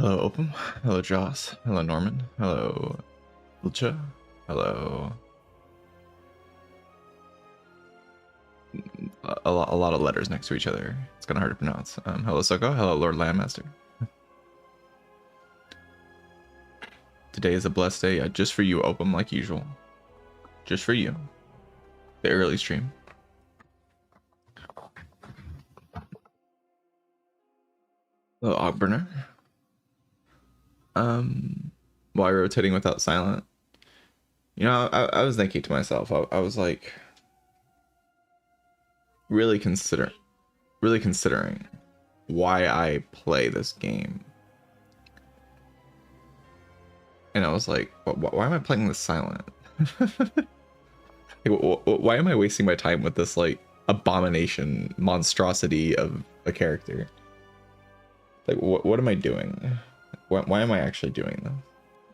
Hello, Opum. Hello, Joss. Hello, Norman. Hello, Lucha. Hello. A lot of letters next to each other. It's kind of hard to pronounce. Hello, Soko. Hello, Lord Landmaster. Today is a blessed day. Just for you, Opum, like usual. Just for you. The early stream. Hello, Ogburner. Why rotating without silent? You know, I was thinking to myself, I was like, really considering why I play this game. And I was like, why am I playing this silent? Why am I wasting my time with this like abomination monstrosity of a character? Like, what am I doing? Why am I actually doing this?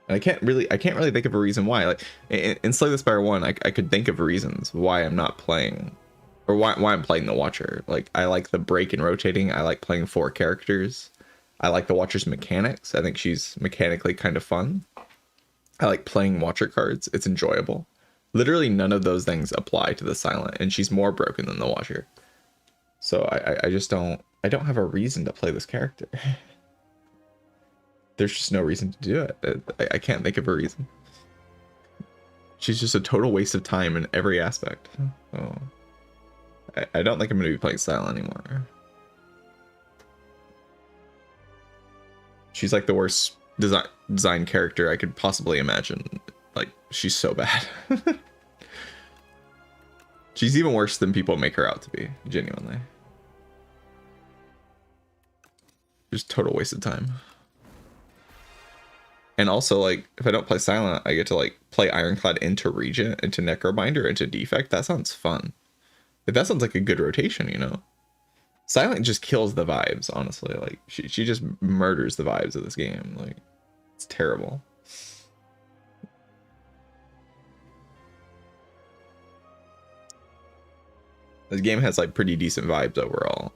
And I can't really think of a reason why. Like in Slay the Spire 1, I could think of reasons why I'm not playing, or why I'm playing the Watcher. Like, I like the break and rotating. I like playing 4 characters. I like the Watcher's mechanics. I think she's mechanically kind of fun. I like playing Watcher cards. It's enjoyable. Literally none of those things apply to the Silent, and she's more broken than the Watcher. So I just don't have a reason to play this character. There's just no reason to do it. I can't think of a reason. She's just a total waste of time in every aspect. Oh, I don't think I'm going to be playing Silent anymore. She's like the worst design character I could possibly imagine. Like, she's so bad. She's even worse than people make her out to be, genuinely. Just total waste of time. And also, like, if I don't play Silent, I get to like play Ironclad into Regent, into Necrobinder, into Defect. That sounds fun. Like, that sounds like a good rotation, you know? Silent just kills the vibes, honestly. Like, she just murders the vibes of this game. Like, it's terrible. This game has like pretty decent vibes overall,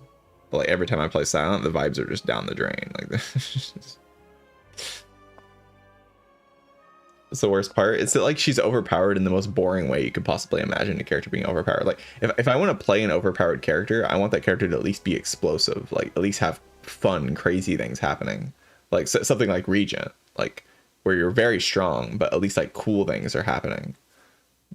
but like every time I play Silent, the vibes are just down the drain. Like, it's the worst part. It's like she's overpowered in the most boring way you could possibly imagine a character being overpowered. Like, if I want to play an overpowered character, I want that character to at least be explosive, like at least have fun, crazy things happening. Like something like Regent, like where you're very strong, but at least like cool things are happening.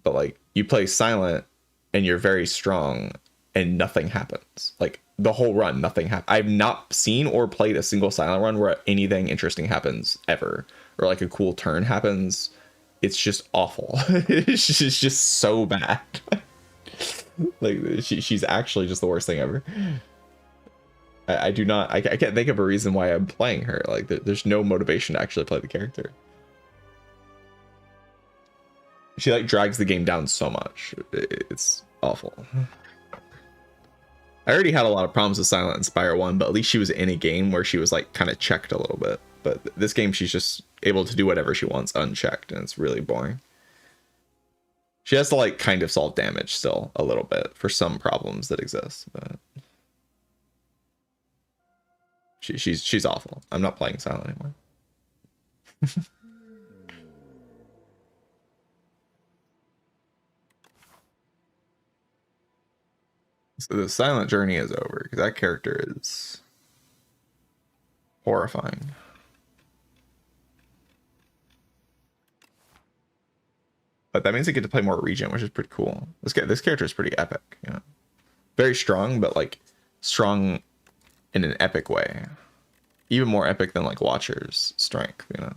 But like you play Silent and you're very strong and nothing happens. Like the whole run, nothing happens. I've not seen or played a single Silent run where anything interesting happens ever, or like a cool turn happens. It's just awful. It's just so bad. Like she's actually just the worst thing ever. I can't think of a reason why I'm playing her. Like there's no motivation to actually play the character. She like drags the game down so much. It's awful. I already had a lot of problems with Silent in Spire 1, but at least she was in a game where she was like kind of checked a little bit. But this game, she's just able to do whatever she wants unchecked, and it's really boring. She has to like kind of solve damage still a little bit for some problems that exist, but she's awful. I'm not playing Silent anymore. So the Silent journey is over because that character is horrifying. But that means I get to play more Regent, which is pretty cool. This character is pretty epic, you know. Very strong, but like strong in an epic way. Even more epic than like Watcher's strength, you know.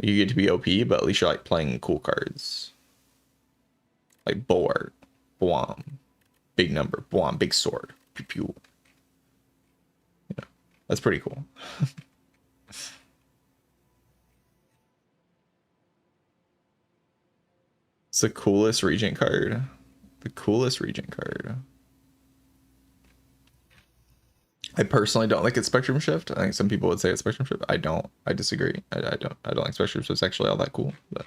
You get to be OP, but at least you're like playing cool cards. Like Bulwark, Boam, big number, Boam, big sword, pew pew. Yeah, that's pretty cool. It's the coolest Regent card. The coolest Regent card. I personally don't like it Spectrum Shift. I think some people would say it's Spectrum Shift. I don't. I disagree. I don't like Spectrum Shift. It's actually all that cool. But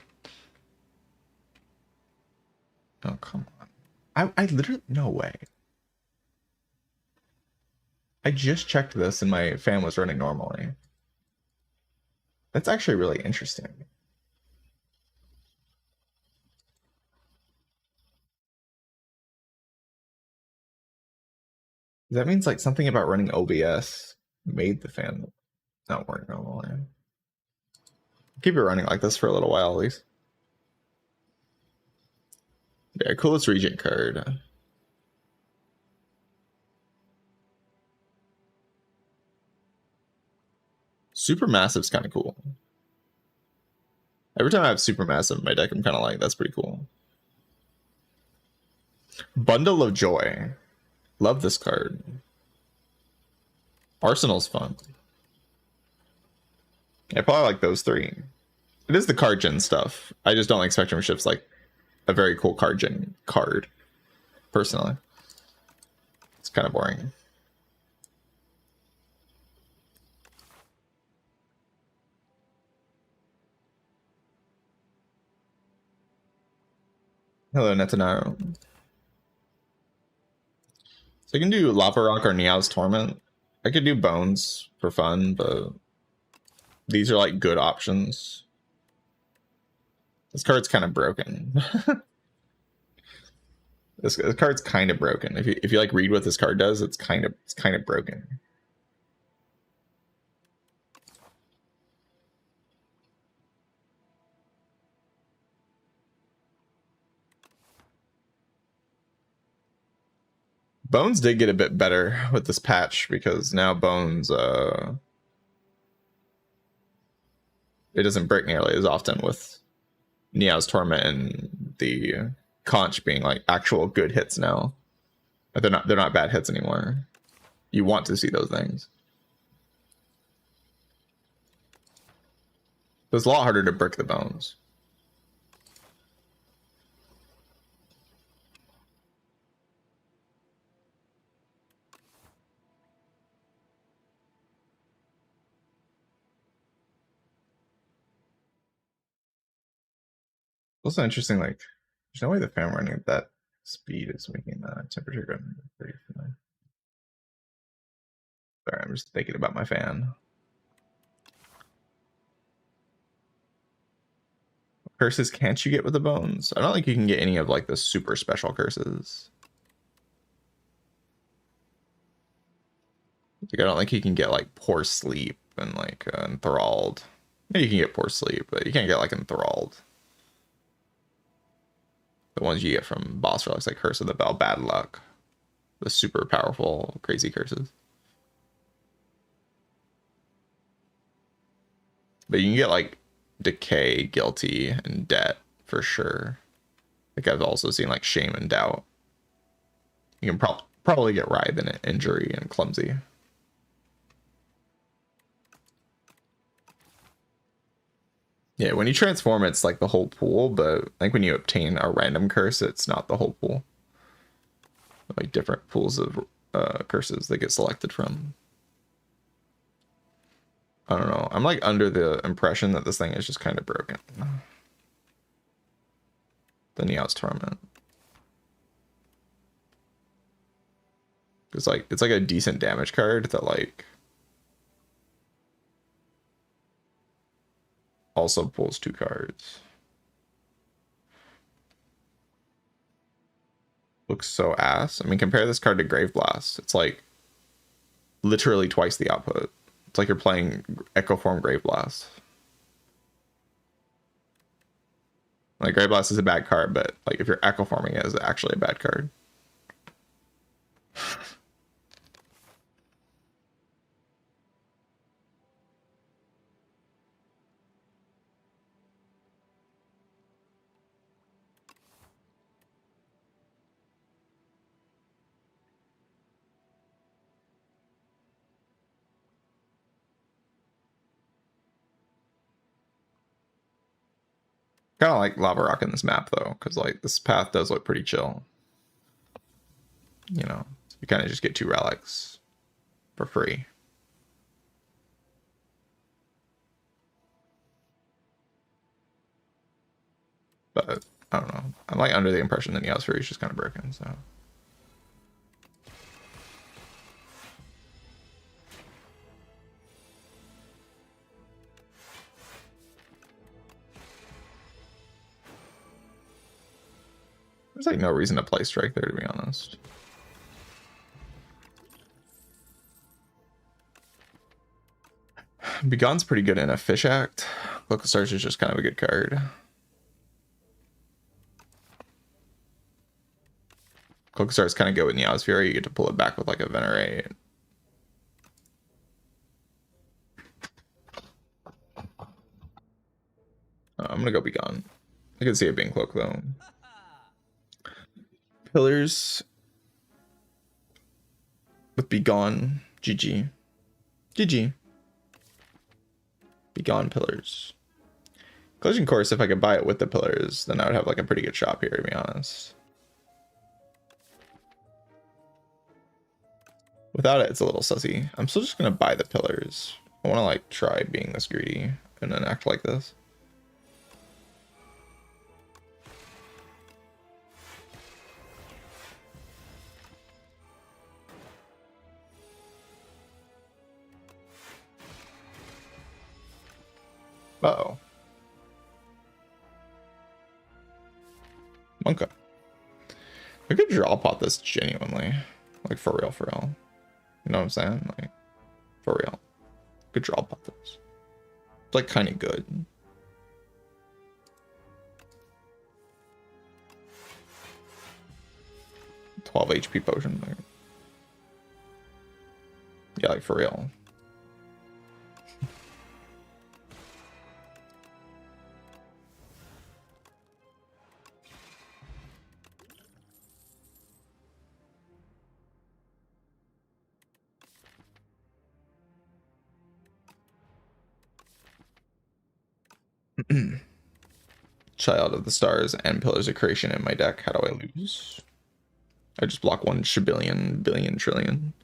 oh, come on. I literally, no way. I just checked this and my fan was running normally. That's actually really interesting. That means like something about running OBS made the fan not work normally. Keep it running like this for a little while at least. Yeah, coolest Regent card. Supermassive's kind of cool. Every time I have Supermassive in my deck, I'm kind of like, that's pretty cool. Bundle of Joy. Love this card. Arsenal's fun. I probably like those three. It is the card gen stuff. I just don't like Spectrum Shift's like a very cool card gen card, personally. It's kind of boring. Hello, Netanyahu. So I can do Lava Rock or Niao's Torment. I could do Bones for fun, but these are like good options. This card's kind of broken. This card's kind of broken. If you like read what this card does, it's kind of broken. Bones did get a bit better with this patch because now Bones it doesn't break nearly as often with Niao's Torment and the Conch being like actual good hits now. But they're not bad hits anymore. You want to see those things. It's a lot harder to brick the Bones. Also interesting, like there's no way the fan running at that speed is making the temperature go pretty fine. Sorry, I'm just thinking about my fan. Curses can't you get with the Bones? I don't think you can get any of like the super special curses. Like, I don't think you can get like Poor Sleep and like Enthralled. Maybe you can get Poor Sleep, but you can't get like Enthralled. The ones you get from boss relics like Curse of the Bell, Bad Luck, the super powerful, crazy curses. But you can get like Decay, Guilty, and Debt for sure. Like I've also seen like Shame and Doubt. You can probably get Writhe and Injury and Clumsy. Yeah, when you transform, it's like the whole pool, but I think when you obtain a random curse, it's not the whole pool. Like different pools of curses that get selected from. I don't know. I'm like under the impression that this thing is just kind of broken. The Niao's Torment. It's like a decent damage card that like also pulls 2 cards. Looks so ass. I mean, compare this card to Grave Blast. It's like literally twice the output. It's like you're playing Echo Form Grave Blast. Like Grave Blast is a bad card, but like if you're Echo Forming it is actually a bad card. Kind of like Lava Rock in this map though, because like this path does look pretty chill. You know, you kind of just get 2 relics for free. But I don't know. I'm like under the impression that Niao's Fury is just kind of broken, so. There's like no reason to play strike there, to be honest. Begone's pretty good in a fish act. Cloak of Stars is just kind of a good card. Cloak of Stars kind of go in the Iosphere. You get to pull it back with like a Venerate. I'm gonna go Begone. I can see it being Cloak though. Pillars with Begone. GG. GG. Begone Pillars. Collision Course, if I could buy it with the Pillars, then I would have like a pretty good shop here, to be honest. Without it, it's a little sussy. I'm still just gonna buy the Pillars. I wanna like try being this greedy and then act like this. Uh-oh. Okay. I could draw pot this genuinely. Like, for real, for real. You know what I'm saying? Like, for real. Could draw pot this. It's, like, kind of good. $12 HP potion. Like, yeah, like, for real. Child of the Stars and Pillars of Creation in my deck. How do I lose? I just block 1 shabillion, billion, trillion.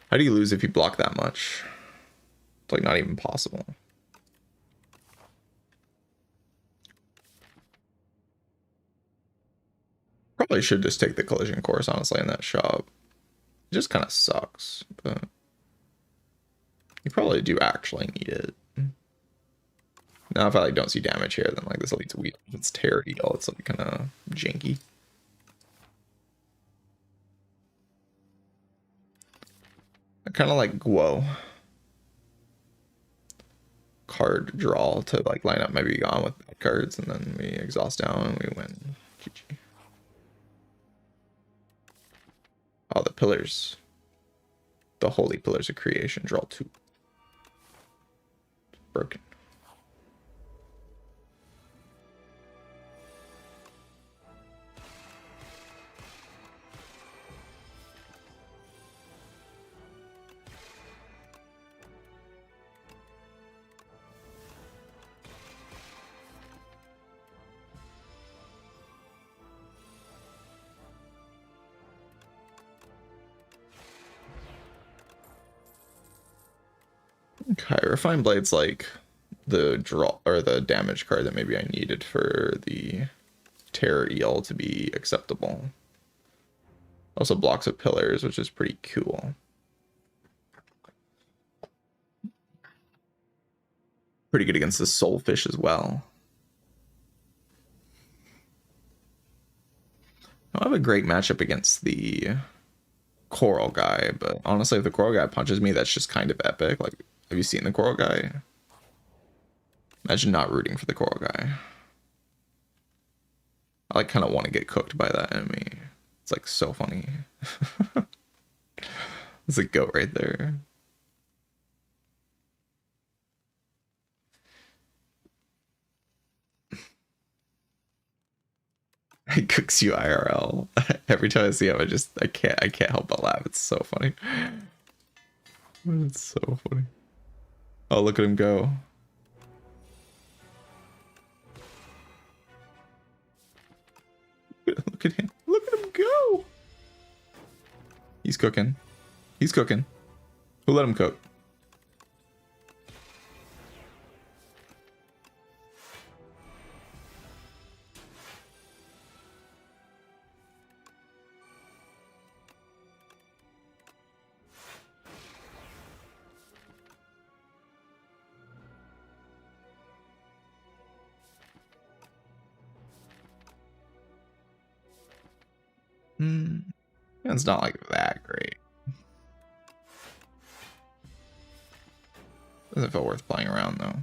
How do you lose if you block that much? It's like not even possible. Probably should just take the Collision Course, honestly, in that shop. It just kind of sucks, but you probably do actually need it. Now, if I like don't see damage here, then like this leads to weak. It's Terror Deal. It's like kind of janky. I kind of like Guo card draw to like line up my Begone with bad cards, and then we exhaust down and we win. GG. Oh, the Pillars. The Holy Pillars of Creation. Draw 2. Broken. Okay, Refined Blade's like the draw or the damage card that maybe I needed for the Terror EL to be acceptable. Also blocks of Pillars, which is pretty cool. Pretty good against the Soulfish as well. I have a great matchup against the Coral guy, but honestly, if the Coral guy punches me, that's just kind of epic. Like, have you seen the Coral guy? Imagine not rooting for the Coral guy. I like kind of want to get cooked by that enemy. It's like so funny. It's a goat right there. He cooks you IRL. Every time I see him, I can't help but laugh. It's so funny. It's so funny. Oh, look at him go. Look at him. Look at him go. He's cooking. He's cooking. Who let him cook? It's not like that great. Doesn't feel worth playing around though.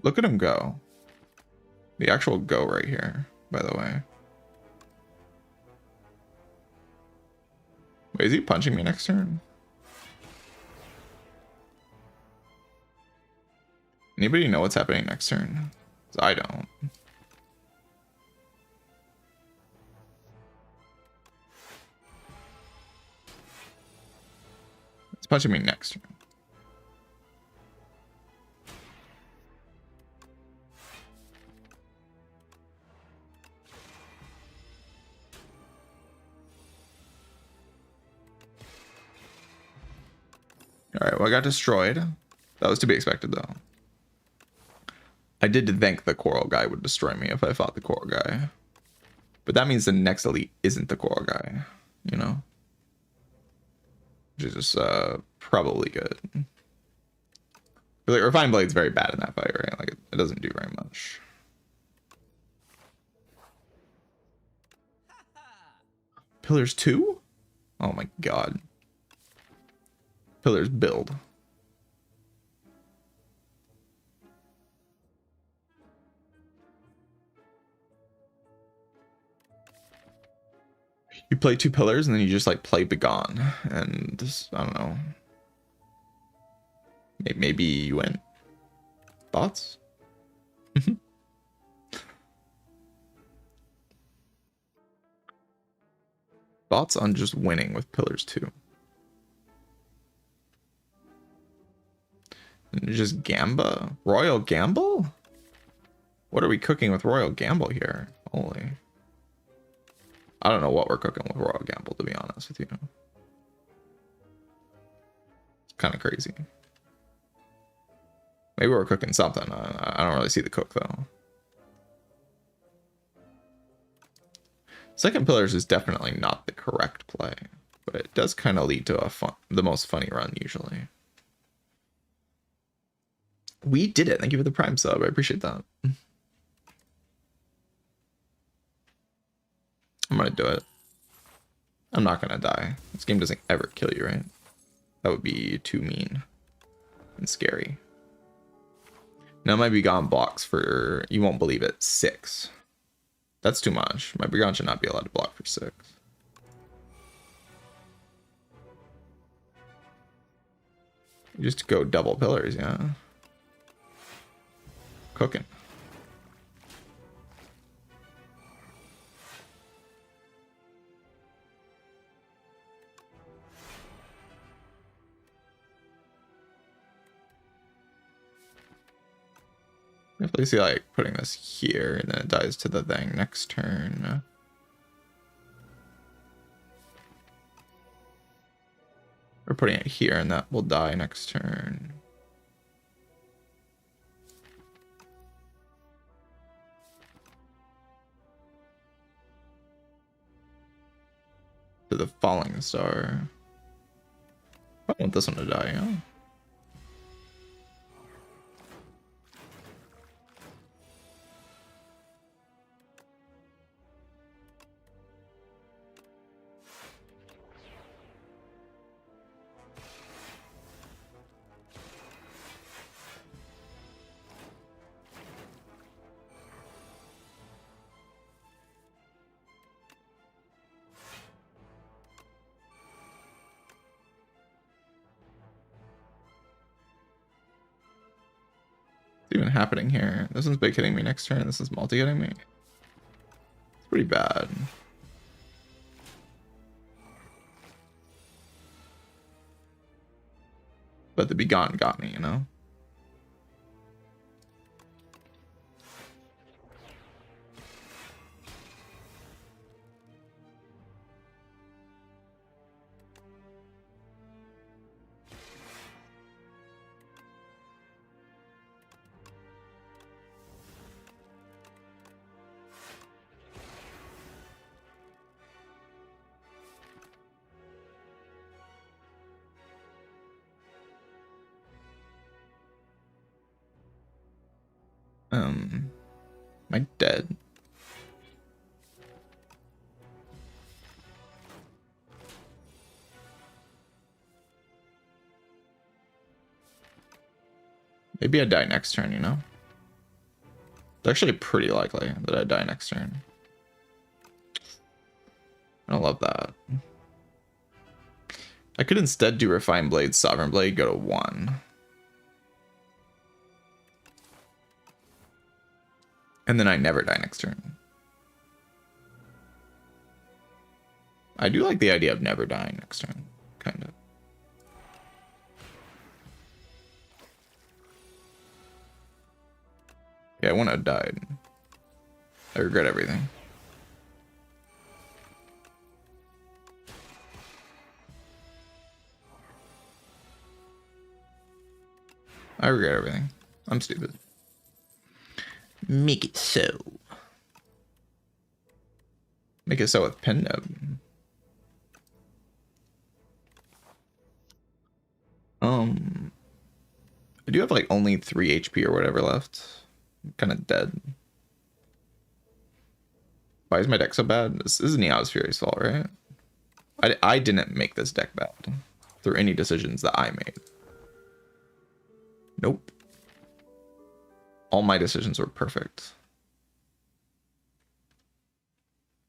Look at him go. The actual go right here, by the way. Wait, is he punching me next turn? Anybody know what's happening next turn? 'Cause I don't. It's punching me next turn. Alright, well I got destroyed. That was to be expected though. I did think the coral guy would destroy me if I fought the coral guy. But that means the next elite isn't the coral guy, you know? Which is just probably good. But like, Refined Blade's very bad in that fight, right? Like it doesn't do very much. Pillars 2? Oh my god. Pillars build. You play 2 pillars and then you just like play Begone and just, I don't know. Maybe you win. Thoughts? Thoughts on just winning with pillars 2? And just Gamba? Royal Gamble? What are we cooking with Royal Gamble here? Holy. I don't know what we're cooking with Royal Gamble, to be honest with you. It's kind of crazy. Maybe we're cooking something. I don't really see the cook, though. Second Pillars is definitely not the correct play, but it does kind of lead to the most funny run, usually. We did it. Thank you for the Prime sub. I appreciate that. I'm gonna do it. I'm not gonna die. This game doesn't ever kill you, right? That would be too mean and scary. Now my Begone blocks for, you won't believe it, 6. That's too much. My Begone should not be allowed to block for 6. You just go double pillars, yeah. Cooking. Definitely see like putting this here and then it dies to the thing next turn. Or putting it here and that will die next turn. To the falling star. I want this one to die, yeah. Even happening here? This one's big hitting me next turn. This is multi hitting me. It's pretty bad. But the Begone got me, you know? Am I dead? Maybe I die next turn, you know? It's actually pretty likely that I die next turn. I don't love that. I could instead do Refined Blade, Sovereign Blade, go to 1. And then I never die next turn. I do like the idea of never dying next turn, kind of. Yeah, I wouldn't have died. I regret everything. I regret everything. I'm stupid. Make it so. Make it so with pen nub. I do have like only 3 HP or whatever left. I'm kind of dead. Why is my deck so bad? This is Neos Fury's fault, right? I didn't make this deck bad through any decisions that I made. Nope. All my decisions were perfect.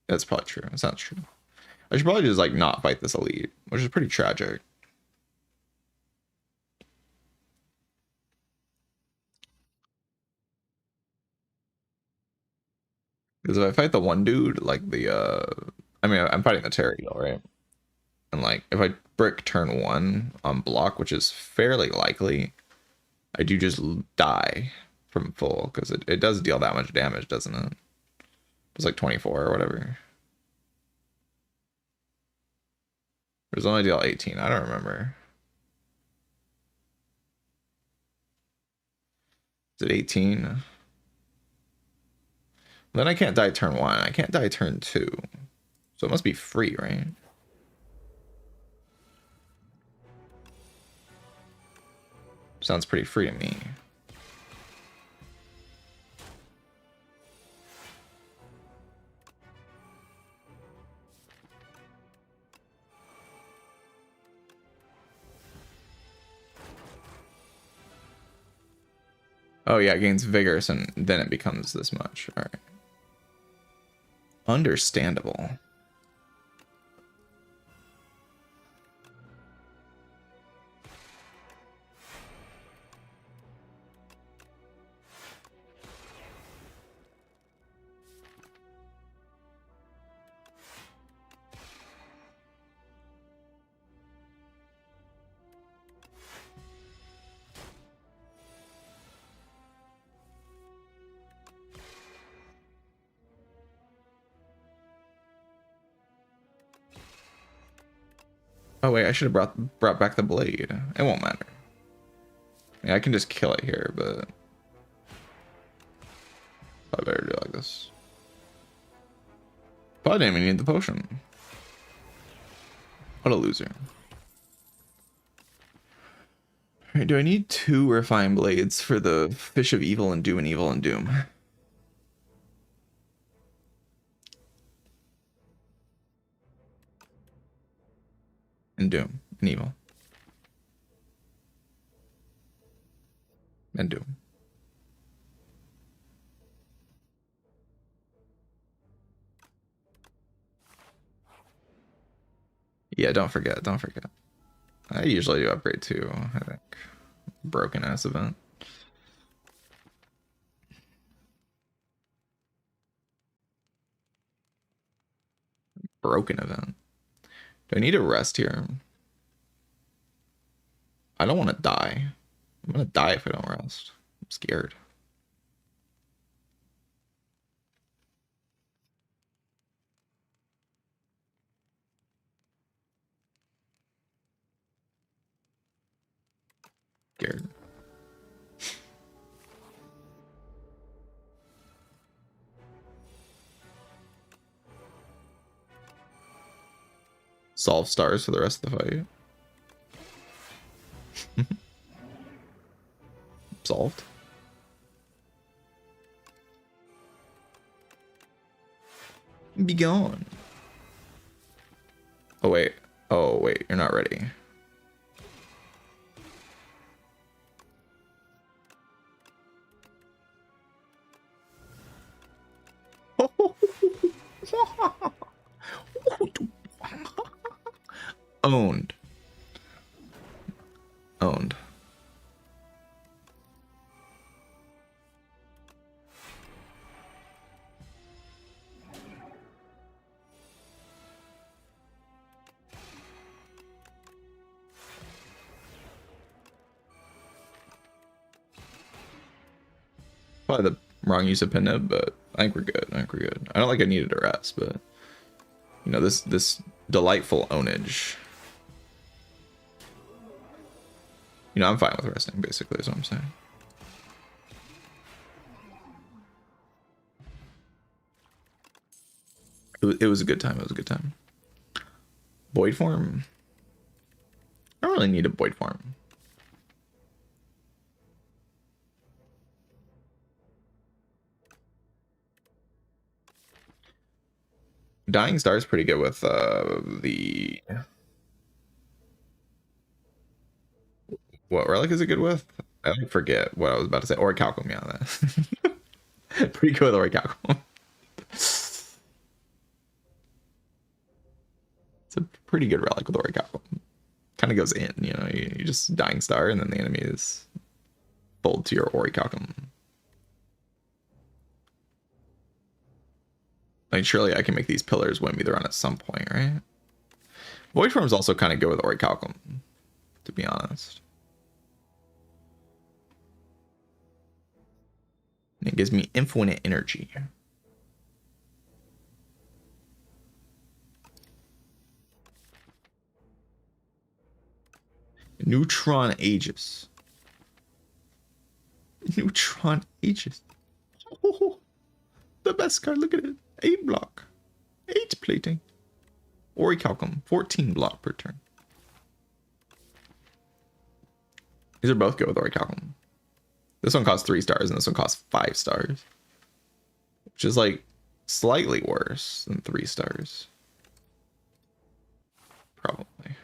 That's probably true. That sounds true. I should probably just like not fight this elite, which is pretty tragic. Because if I fight the one dude, like I mean, I'm fighting the Terror Eel, right? And like, if I brick turn 1 on block, which is fairly likely, I do just die from full, because it does deal that much damage, doesn't it? It's like 24 or whatever. There's only deal 18, I don't remember. Is it 18? Then I can't die turn 1. I can't die turn 2. So it must be free, right? Sounds pretty free to me. Oh yeah, it gains vigorous and then it becomes this much. All right. Understandable. Oh wait, I should have brought back the blade. It won't matter. Yeah, I can just kill it here, but I better do it like this. But I didn't even need the potion. What a loser. Alright, do I need 2 refined blades for the Fish of Evil and Doom and Evil and Doom? And Doom and Evil. And Doom. Yeah, don't forget, don't forget. I usually do upgrade too, I think. Broken ass event. Broken event. Do I need a rest here? I don't want to die. I'm gonna die if I don't rest. I'm scared. Scared. Solve stars for the rest of the fight. Solved. Be gone. Oh wait. Oh wait, you're not ready. Owned. Owned. Probably the wrong use of Pinhead, but I think we're good. I think we're good. I don't like I needed a rest, but you know, this delightful ownage. You know, I'm fine with resting, basically, is what I'm saying. It was a good time. It was a good time. Void form. I don't really need a void form. Dying Star is pretty good with the... What relic is it good with? I forget what I was about to say. Orichalcum, yeah. That. Pretty good with Orichalcum. It's a pretty good relic with Orichalcum. Kind of goes in, you know, you just Dying Star and then the enemy is fold to your Orichalcum. Like, surely I can make these pillars win me the run at some point, right? Void forms also kind of go with Orichalcum, to be honest. And it gives me infinite energy. Neutron Aegis. Neutron Aegis. Oh, the best card, look at it. 8 block. 8 plating. Orichalcum, 14 block per turn. These are both good with Orichalcum. This one costs 3 stars and this one costs 5 stars. Which is like slightly worse than 3 stars. Probably.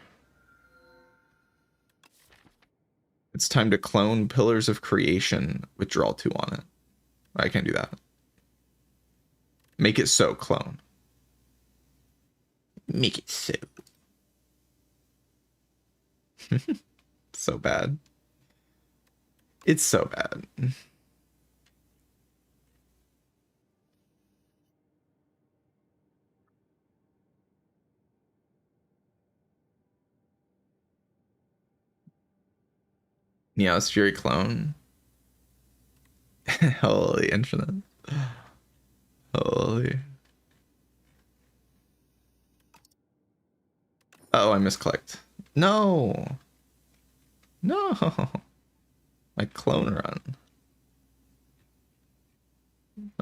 It's time to clone Pillars of Creation. Withdraw 2 on it. I can't do that. Make it so, clone. Make it so. So bad. It's so bad. Yeah, it's Fury Clone. Holy infinite. Holy. Oh, I misclicked. No. No. My clone run.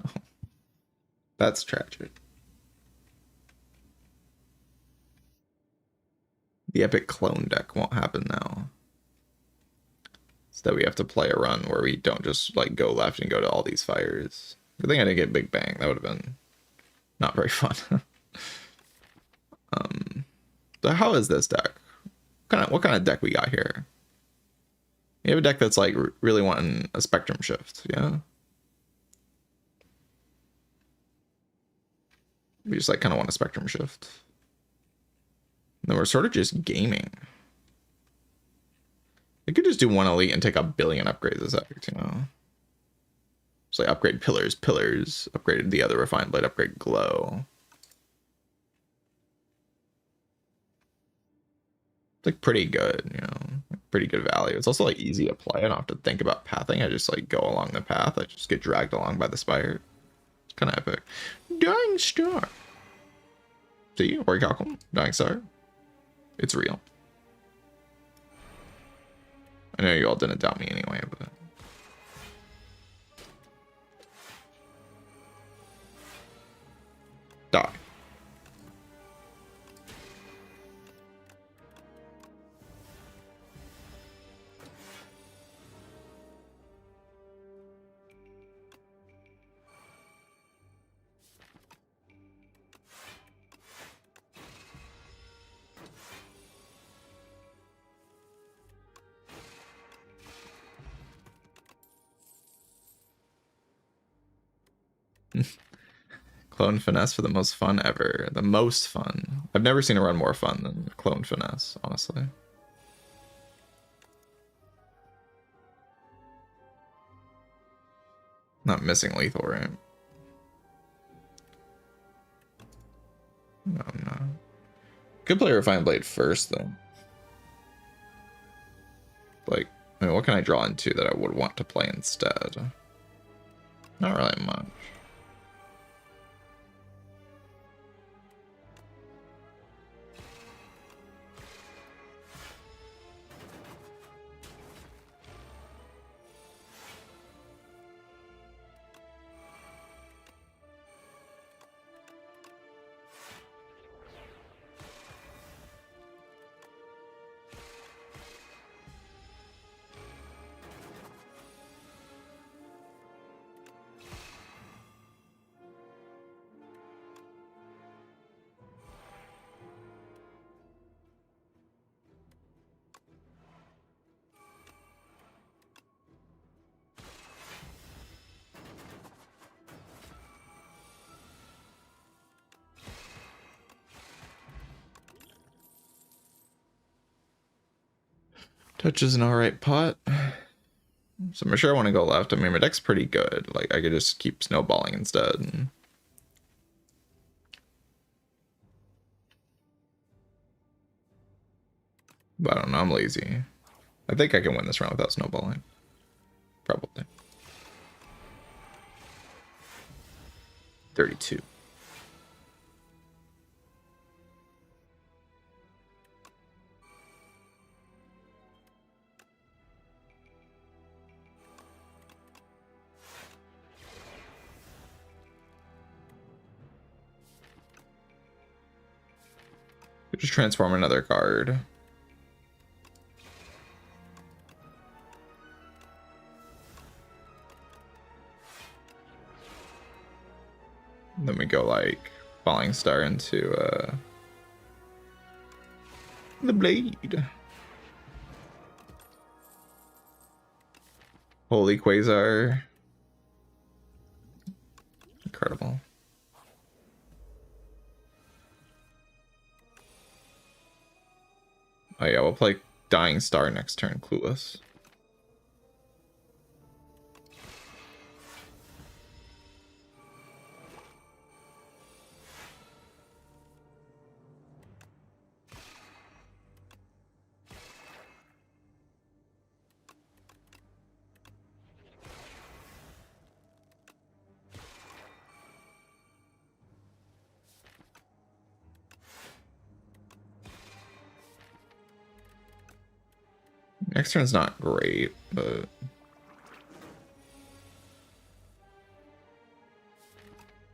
Oh, that's tragic. The epic clone deck won't happen now. So that we have to play a run where we don't just like go left and go to all these fires. Good thing I didn't get Big Bang. That would have been not very fun. So how is this deck? What kind of deck we got here? You have a deck that's like really wanting a spectrum shift, yeah? We just like kind of want a spectrum shift. And then we're sort of just gaming. We could just do 1 elite and take a billion upgrades as effect, you know? It's like upgrade pillars, upgraded the other refined blade, upgrade glow. It's like pretty good, you know, pretty good value. It's also like easy to play. I don't have to think about pathing. I just like go along the path. I just get dragged along by the Spire. It's kind of epic. Dying Star. See, Orichalcum, Dying Star. It's real. I know you all didn't doubt me anyway, but die. Clone Finesse for the most fun ever. The most fun. I've never seen a run more fun than Clone Finesse, honestly. Not missing lethal, right? No, I'm not. Good play Refined Blade first, though. Like, I mean, what can I draw into that I would want to play instead? Not really much. Touch is an alright pot. So I'm sure I want to go left. I mean, my deck's pretty good. Like, I could just keep snowballing instead. But I don't know, I'm lazy. I think I can win this round without snowballing. Probably. 32. Just transform another card. Then we go like Falling Star into the blade. Holy Quasar. Incredible. Oh yeah, we'll play Dying Star next turn, Clueless. Next turn's not great, but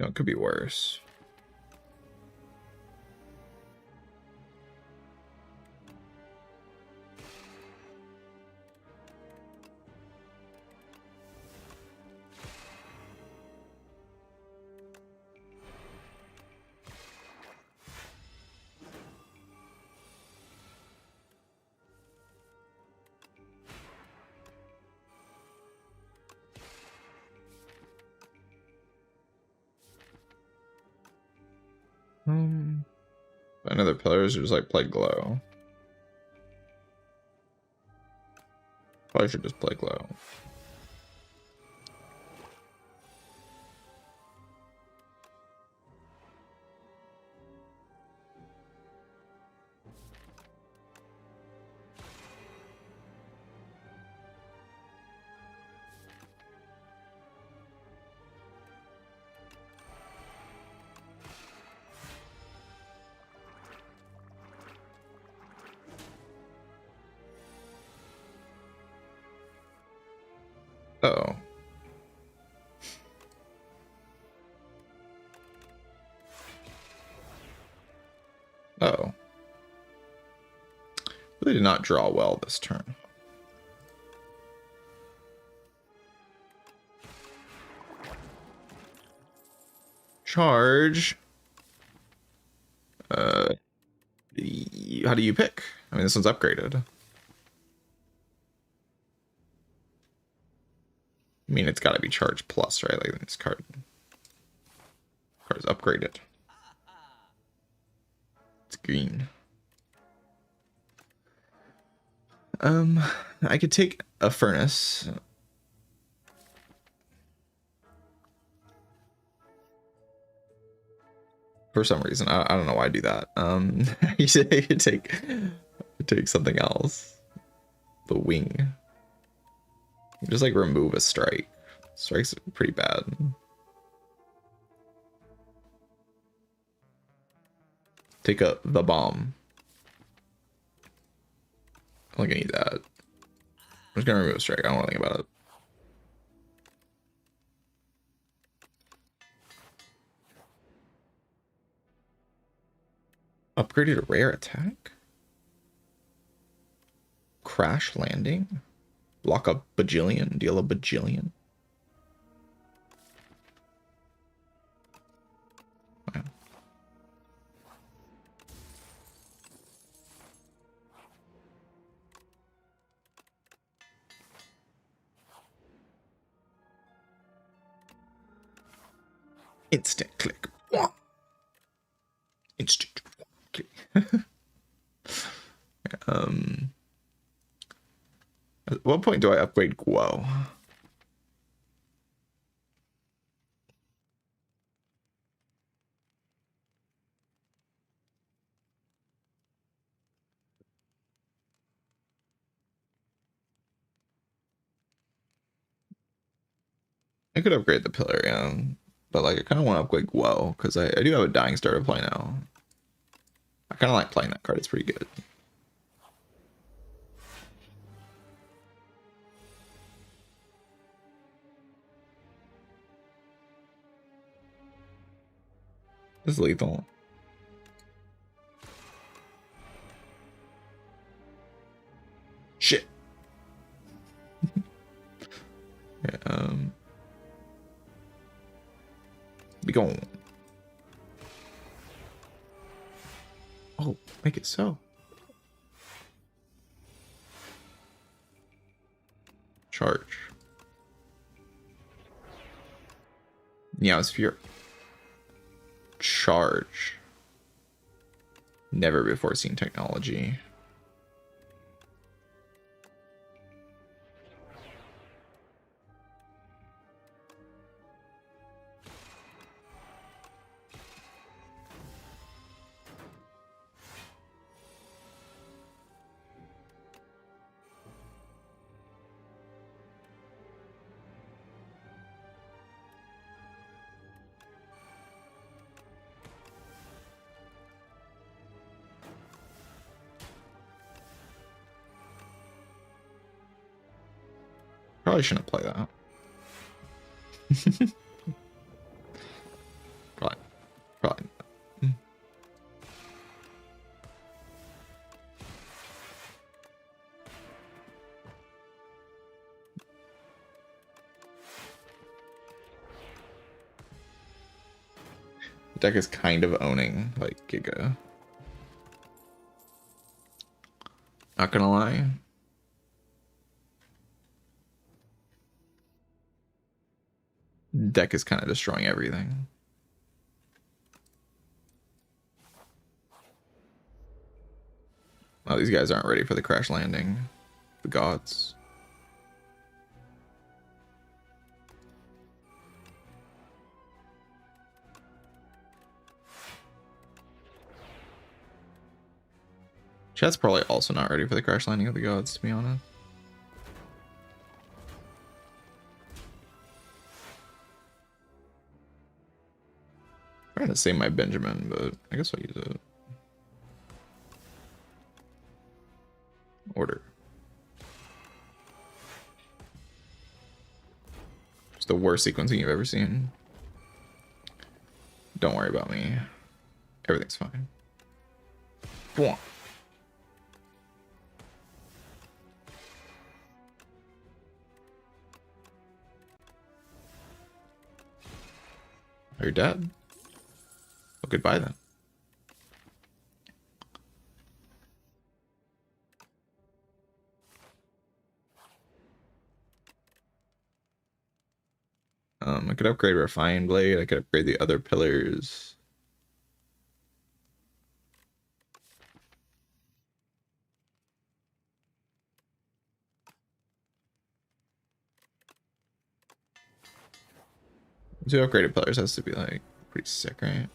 no, it could be worse. Another pillars just like play glow. Probably should just play glow. Uh-oh. Uh-oh. Really did not draw well this turn. Charge. How do you pick? I mean, this one's upgraded. I mean, it's got to be charge plus, right? Like this card. Car's upgraded. It's green. I could take a furnace. For some reason, I don't know why I do that. You should take something else. The wing. You just like remove a strike. Strike's pretty bad. Take the bomb. I'm not gonna need that. I'm just gonna remove a strike. I don't want to think about it. Upgraded rare attack? Crash landing? Block a bajillion, deal a bajillion. Wow. Instant click. Instant click. At what point do I upgrade Guo? I could upgrade the pillar, yeah. But like I kind of want to upgrade Guo because I do have a Dying Star to play now. I kind of like playing that card. It's pretty good. This is lethal. Shit. Yeah, be gone. Oh, make it so. Charge. Neosphere. Charge. Never before seen technology. Probably shouldn't play that. Probably not. The deck is kind of owning like Giga. Not gonna lie. Deck is kind of destroying everything. Oh, these guys aren't ready for the crash landing. The gods. Chat's probably also not ready for the crash landing of the gods, to be honest. I'm trying to save my Benjamin, but I guess I'll use it. Order. It's the worst sequencing you've ever seen. Don't worry about me. Everything's fine. Boom. Are you dead? Well, goodbye then. I could upgrade Refined Blade. I could upgrade the other pillars. Two upgraded pillars has to be like pretty sick, right?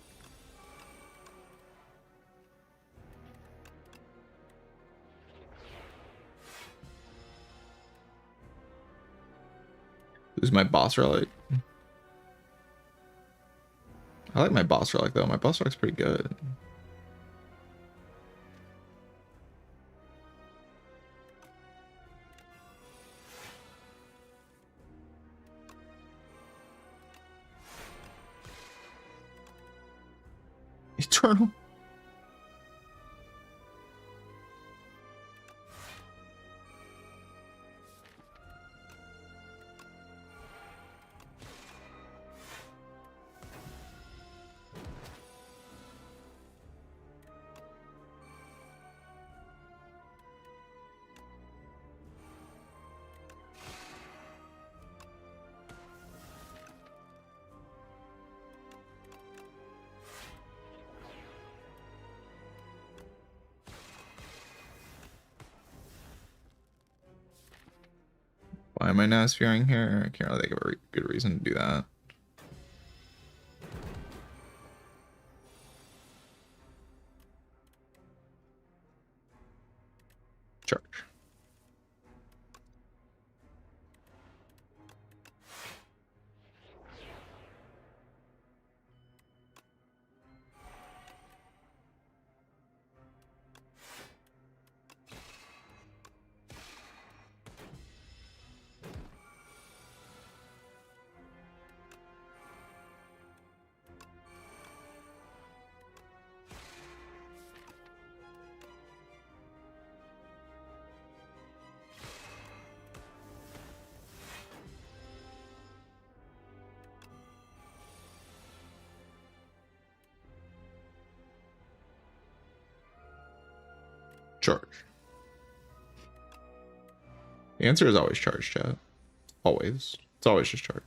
This is my boss relic. I like my boss relic though. My boss relic's pretty good. Eternal. Why am I now spearing here? I can't really think of a good reason to do that. Charge. Charge. The answer is always charge, chat. Always. It's always just charge.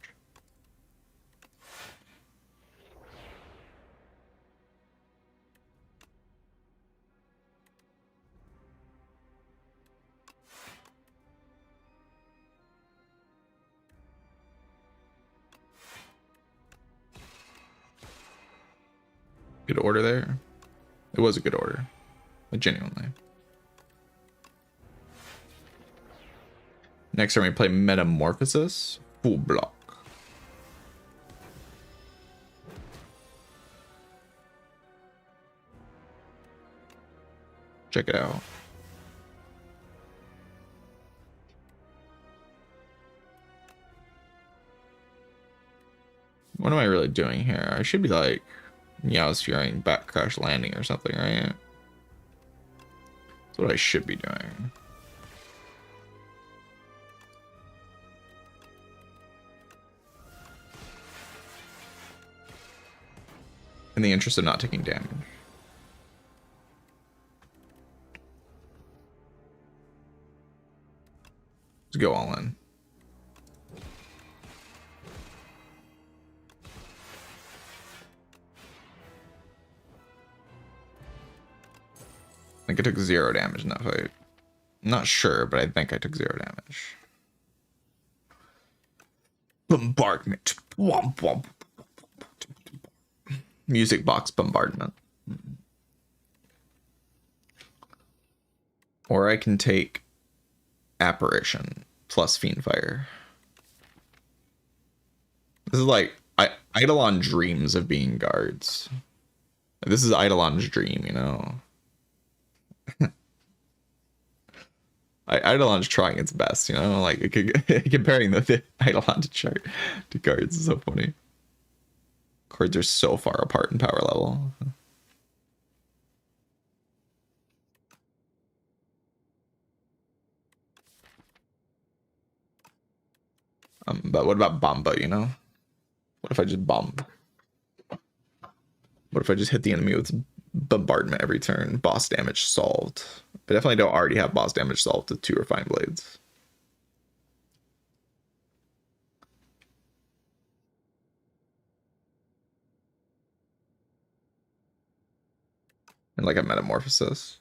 Good order there. It was a good order. Genuinely. Next turn we play Metamorphosis. Full block. Check it out. What am I really doing here? I should be like Meowsphering back crash landing or something, right? That's what I should be doing. In the interest of not taking damage. Let's go all in. I think I took 0 damage in that fight. I'm not sure, but I think I took 0 damage. Bombardment. Womp womp. Music box bombardment. Or I can take apparition plus fiendfire. This is like Eidolon dreams of being guards. This is Eidolon's dream, you know. Eidolon's trying its best, you know, like comparing the Eidolon to cards is so funny. Cards are so far apart in power level. But what about Bomba, you know? What if I just bomb? What if I just hit the enemy with bombardment every turn? Boss damage solved. I definitely don't already have boss damage solved with 2 refined blades. and like a metamorphosis.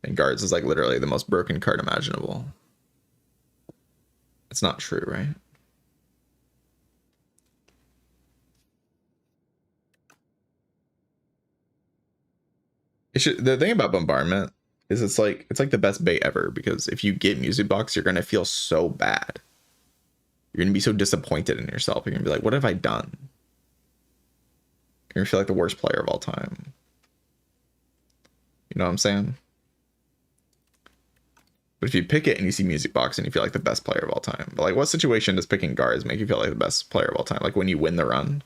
And guards is like literally the most broken card imaginable. It's not true, right? The thing about bombardment is it's like the best bait ever, because if you get music box, you're gonna feel so bad. You're gonna be so disappointed in yourself. You're gonna be like, what have I done? You're gonna feel like the worst player of all time. You know what I'm saying? But if you pick it and you see music box and you feel like the best player of all time. But like, what situation does picking guards make you feel like the best player of all time? Like when you win the run?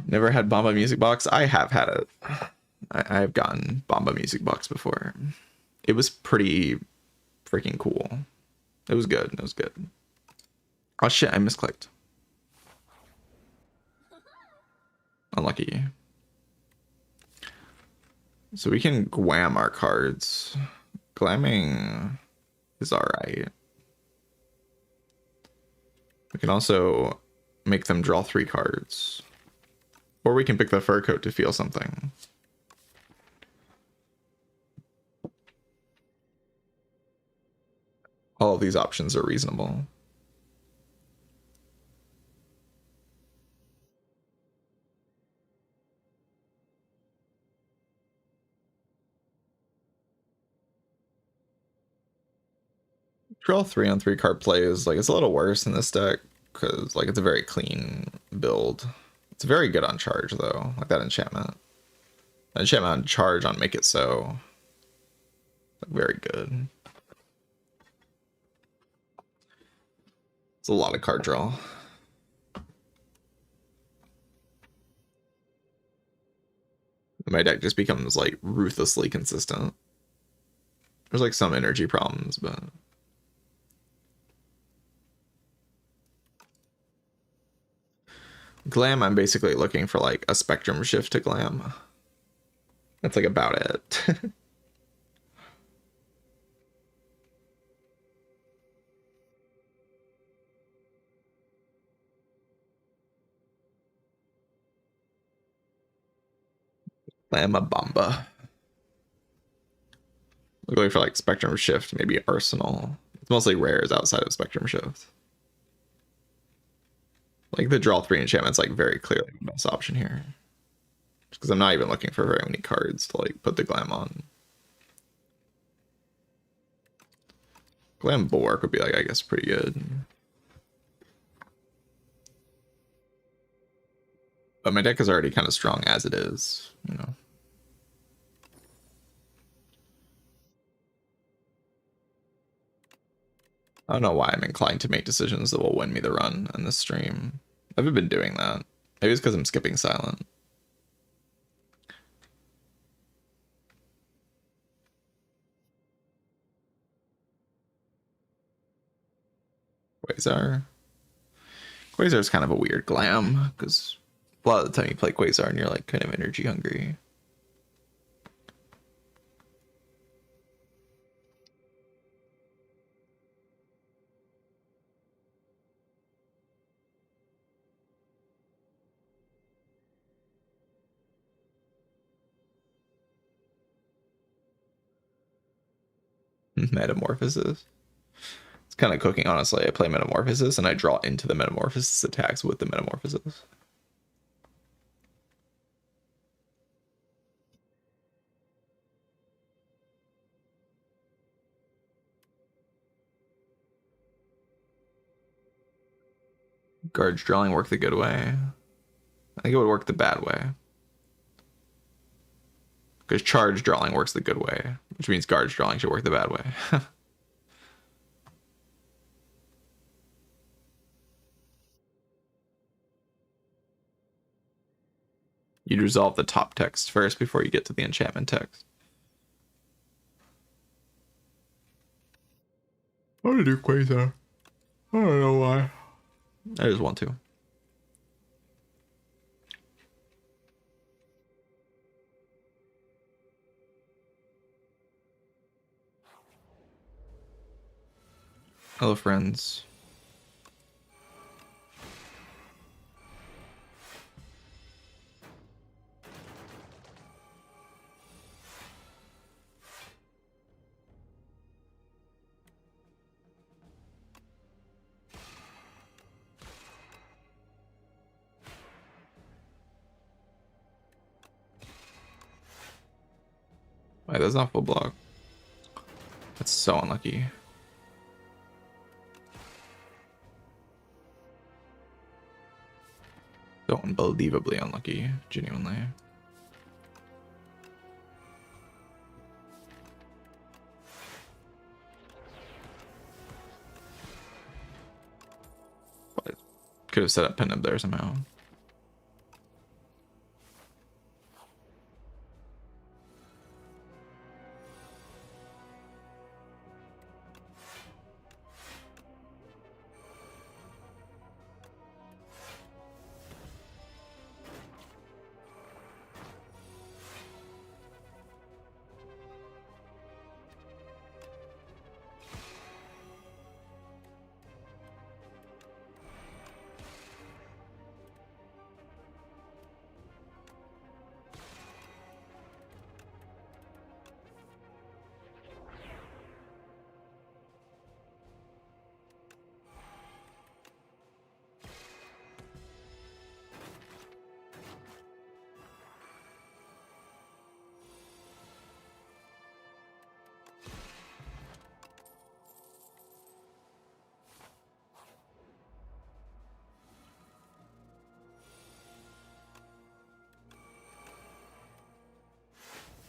Never had Bomba music box. I have had it. I've gotten Bomba music box before. It was pretty freaking cool. It was good. It was good. Oh shit, I misclicked. Unlucky. So we can glam our cards. Glamming is alright. We can also make them draw 3 cards. Or we can pick the fur coat to feel something. All of these options are reasonable. Draw 3 on 3 card play is like, it's a little worse in this deck because like it's a very clean build. It's very good on charge though, like that enchantment. That enchantment on charge on make it so, like, very good. It's a lot of card draw. My deck just becomes like ruthlessly consistent. There's like some energy problems, but glam, I'm basically looking for like a spectrum shift to glam. That's like about it. Glam a bomba. Looking for like spectrum shift, maybe arsenal. It's mostly rares outside of spectrum shift. Like the draw 3 enchantment's like very clearly the best option here. Just because I'm not even looking for very many cards to like put the glam on. Glam bulwark would be like, I guess, pretty good. But my deck is already kind of strong as it is, you know. I don't know why I'm inclined to make decisions that will win me the run in this stream. I haven't been doing that. Maybe it's because I'm skipping silent. Quasar. Quasar's kind of a weird glam, because a lot of the time you play Quasar and you're like kind of energy hungry. Metamorphosis. It's kind of cooking, honestly. I play Metamorphosis and I draw into the Metamorphosis attacks with the Metamorphosis. Guards drawing work the good way. I think it would work the bad way. Because charge drawing works the good way, which means guards drawing should work the bad way. You'd resolve the top text first before you get to the enchantment text. I want to do Quasar. I don't know why. I just want to. Hello, friends. Wait, that's not full block. That's so unlucky. So unbelievably unlucky, genuinely. But could have set up pin up there somehow.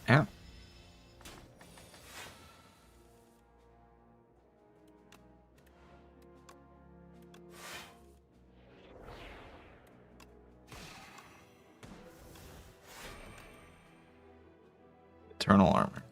Yeah. Eternal armor.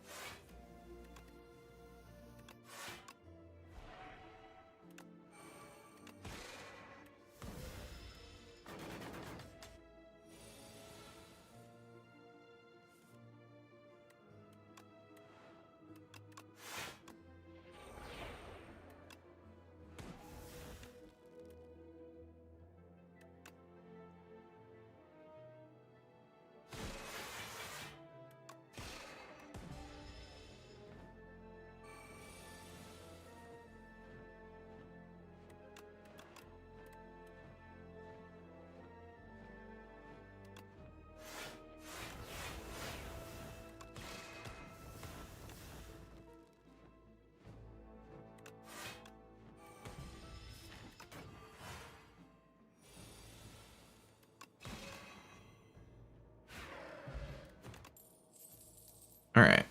All right.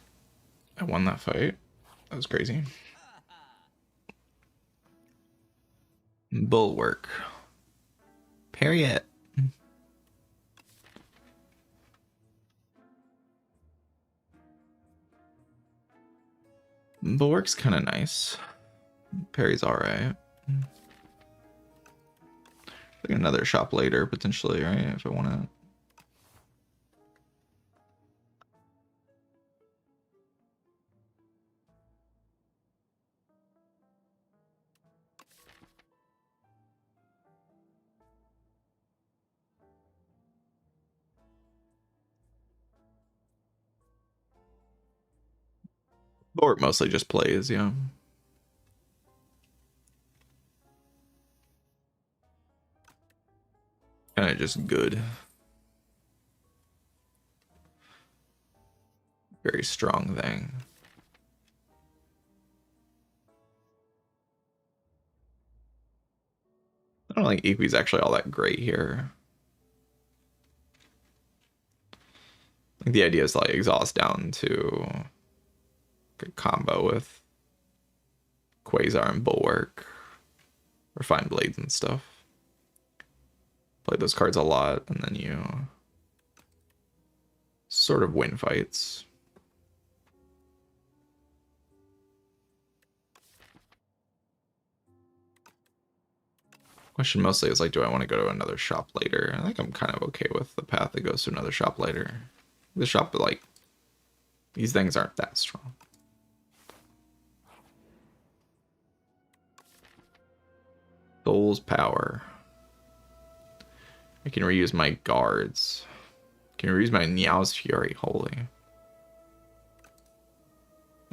I won that fight. That was crazy. Bulwark. Parry it. Bulwark's kind of nice. Parry's alright. Like another shop later, potentially, right? If I want to. Bulwark mostly just plays, yeah. Kind of just good. Very strong thing. I don't think EP's actually all that great here. I think the idea is to like exhaust down to a combo with Quasar and Bulwark. Refined Blades and stuff. Play those cards a lot, and then you sort of win fights. Question mostly is like, do I want to go to another shop later? I think I'm kind of okay with the path that goes to another shop later. The shop, like, these things aren't that strong. Soul's Power. I can reuse my guards. I can reuse my Niao's Fury. Holy.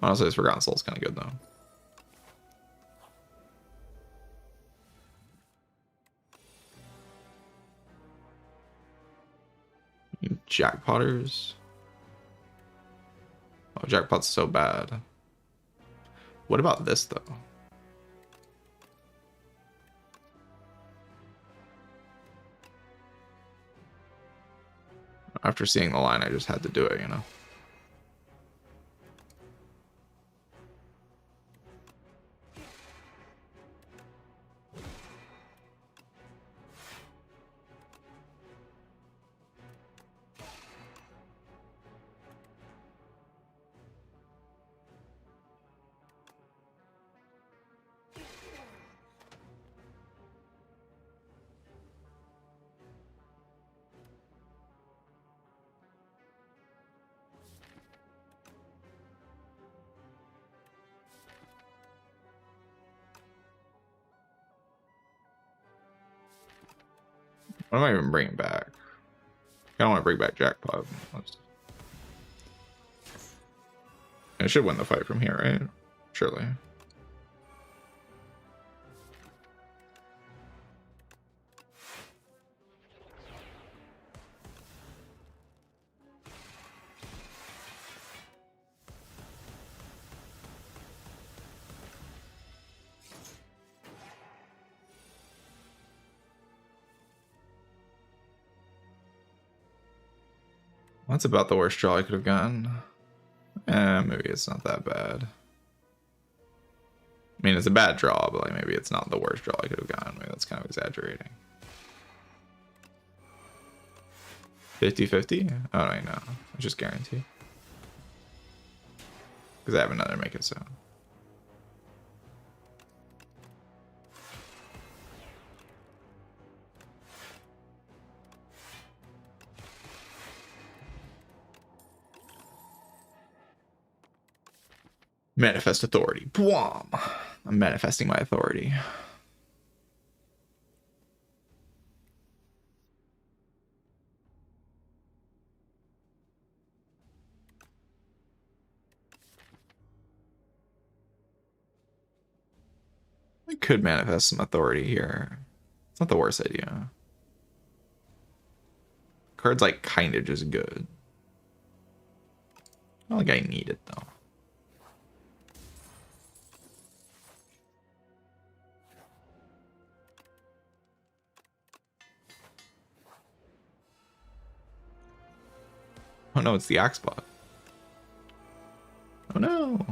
Honestly, this Forgotten Soul's kind of good, though. Jackpotters. Oh, jackpot's so bad. What about this though? After seeing the line, I just had to do it, you know? What am I even bringing back? I don't want to bring back jackpot. I should win the fight from here, right? Surely. That's about the worst draw I could have gotten. Maybe it's not that bad. I mean, it's a bad draw, but like maybe it's not the worst draw I could have gotten. Maybe that's kind of exaggerating. 50-50? Oh, no, no. I just guarantee. Because I have another make it so. Manifest authority. Bwam! I'm manifesting my authority. I could manifest some authority here. It's not the worst idea. Card's like kind of just good. I don't think I need it though. Oh no, it's the axe bot. Oh no.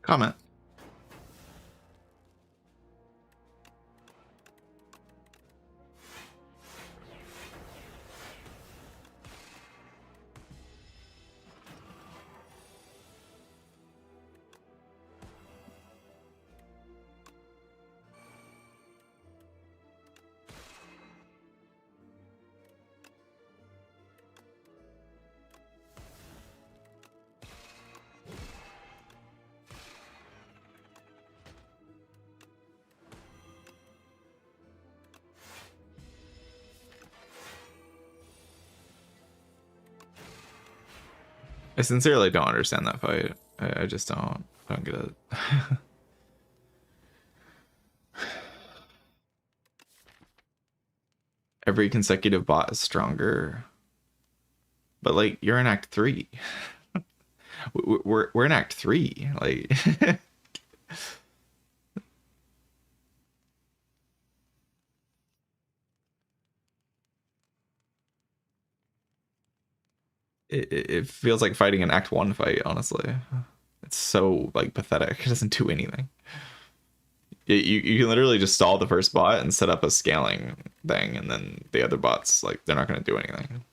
Comment. I sincerely don't understand that fight. I just don't get it. Every consecutive bot is stronger. But like you're in Act 3. We're in Act 3. Like it feels like fighting an Act 1 fight, honestly. It's so like pathetic. It doesn't do anything. You can literally just stall the first bot and set up a scaling thing, and then the other bots, like, they're not going to do anything.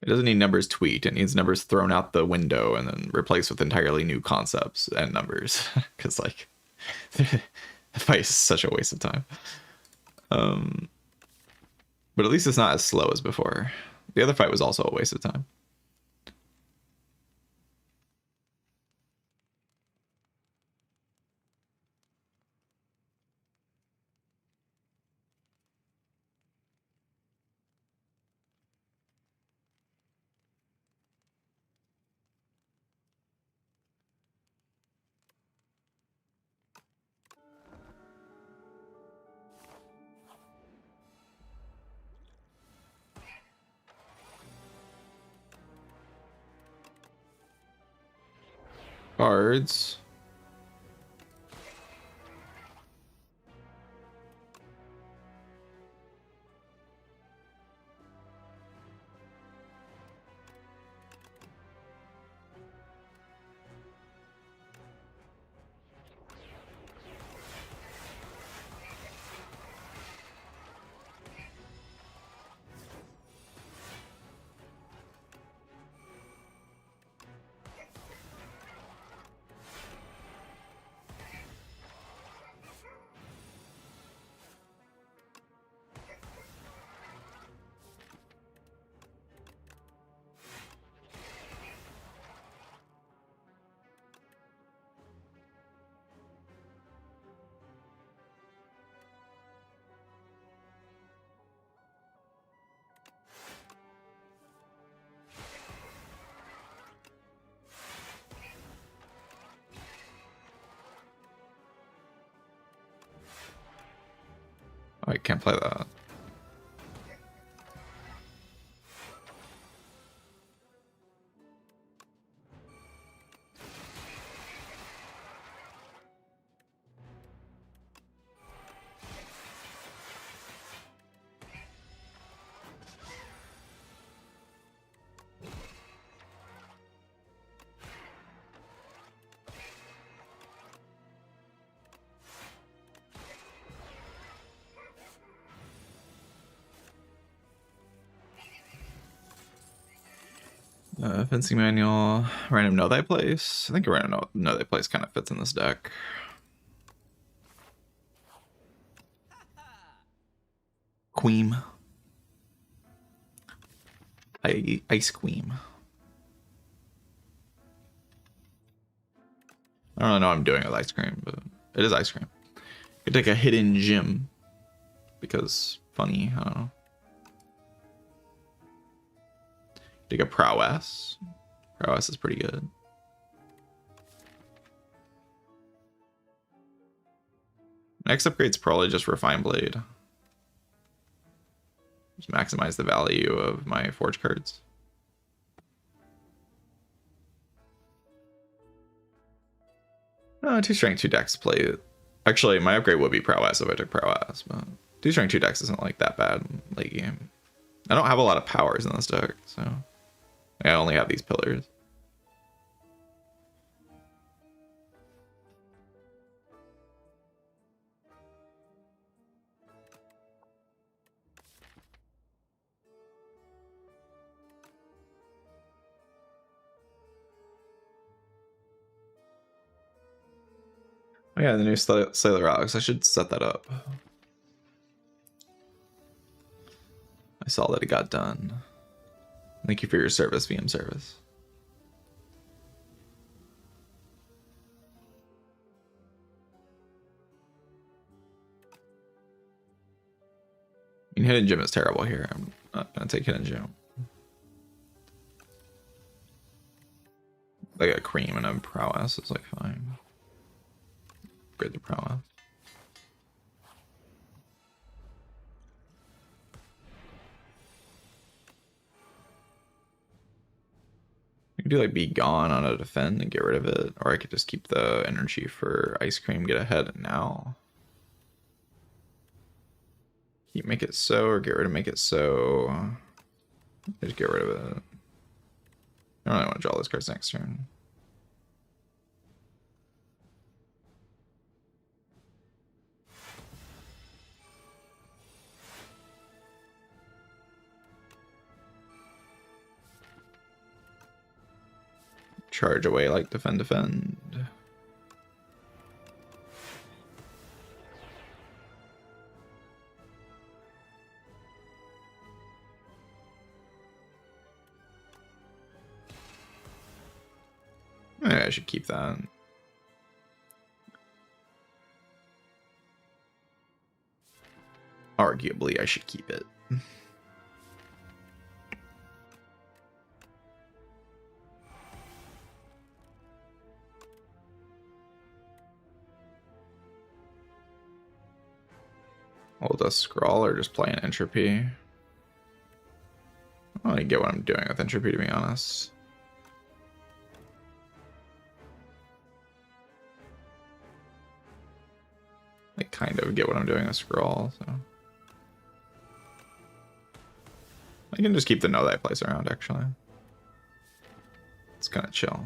It doesn't need numbers tweaked. It needs numbers thrown out the window and then replaced with entirely new concepts and numbers. Because, like, the fight is such a waste of time. But at least it's not as slow as before. The other fight was also a waste of time. Cards. Oh, I can't play that. Fencing manual, random know thy place. I think a random know thy place kind of fits in this deck. Queen. Ice Queen. I don't really know what I'm doing with ice cream, but it is ice cream. Could take a hidden gem because funny, I don't know. Take a prowess. Prowess is pretty good. Next upgrade's probably just Refine Blade. Just maximize the value of my forge cards. No, 2 strength, 2 dex play. Actually, my upgrade would be prowess if I took prowess, but 2 strength, 2 dex isn't like that bad late game. I don't have a lot of powers in this deck, so I only have these pillars. Oh yeah, the new Sailor Relics. I should set that up. I saw that it got done. Thank you for your service, VM service. I mean, Hidden Gem is terrible here. I'm not gonna take Hidden Gem. Like a cream and a prowess is like fine. Upgrade the prowess. I could do like Be Gone on a defend and get rid of it, or I could just keep the energy for ice cream, get ahead now. Keep make it so, or get rid of make it so. Just get rid of it. I don't really want to draw those cards next turn. Charge away like defend, defend. Maybe I should keep that. Arguably, I should keep it. Hold a scroll or just play an entropy. I don't really get what I'm doing with entropy, to be honest. I kind of get what I'm doing with scroll, so I can just keep the no that plays around. Actually, it's kind of chill.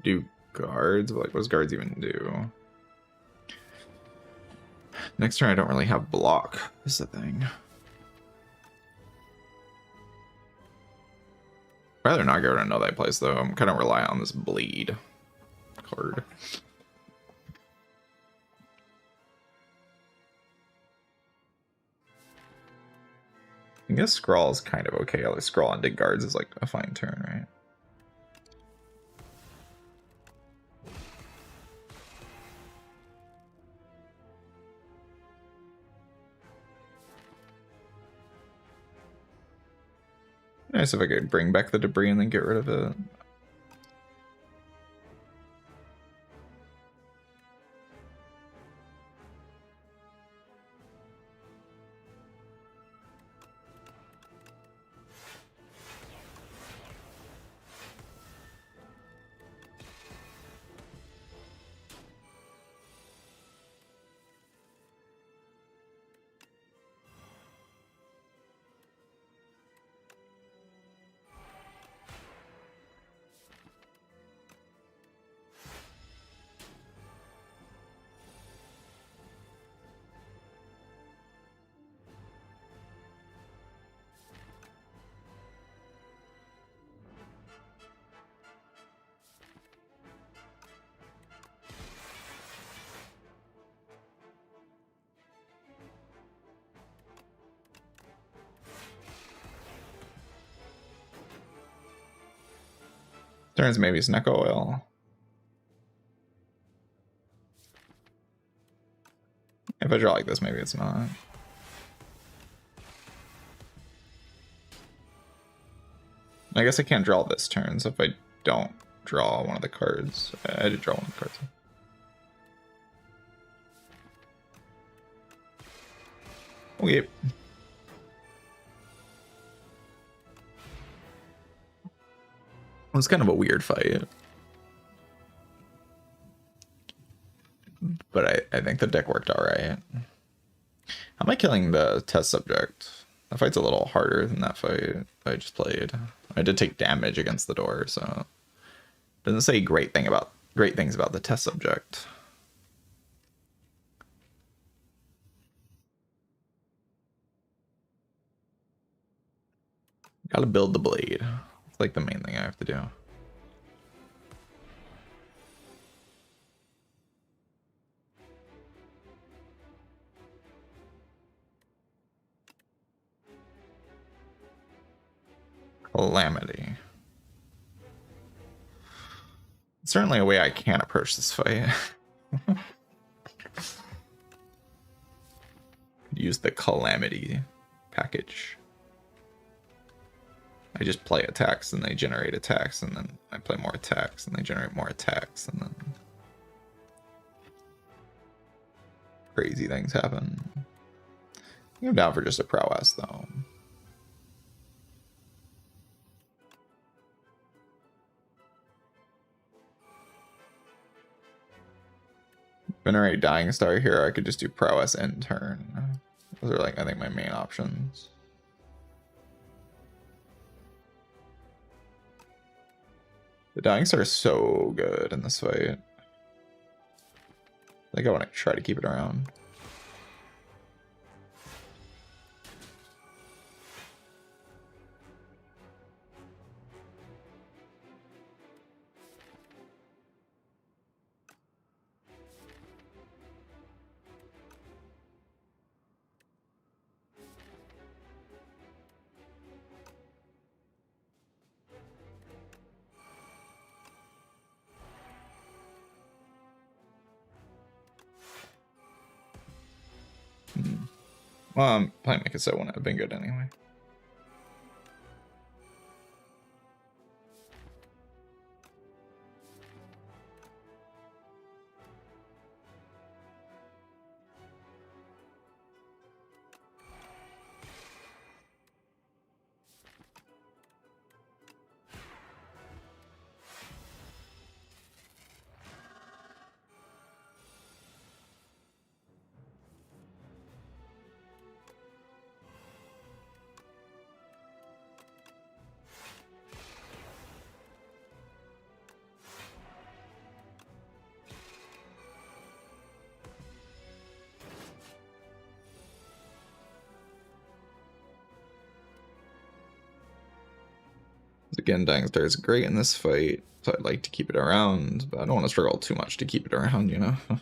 Do guards? Like, what does guards even do? Next turn, I don't really have block. This is the thing. I'd rather not get rid of know that place, though. I'm kind of relying on this bleed card. I guess Scrawl is kind of okay. Like, Scrawl and dig guards is like a fine turn, right? Nice if I could bring back the debris and then get rid of it. Turns maybe it's Neko Oil. If I draw like this, maybe it's not. I guess I can't draw this turn, so if I don't draw one of the cards, I did draw one of the cards. Okay. It was kind of a weird fight. But I think the deck worked out right. How am I killing the test subject? That fight's a little harder than that fight I just played. I did take damage against the door, so doesn't say great things about the test subject. Gotta build the blade. It's like the main thing I have to do. Calamity. Certainly a way I can approach this fight. Use the Calamity package. I just play attacks and they generate attacks, and then I play more attacks and they generate more attacks, and then crazy things happen. I'm down for just a prowess though. Venerate Dying Star here, I could just do prowess end turn. Those are like, I think, my main options. The Dying Star is so good in this fight. I think I want to try to keep it around. Well, playing Mikasa wouldn't have been good anyway. Again, Dying Star is great in this fight, so I'd like to keep it around, but I don't want to struggle too much to keep it around, you know? At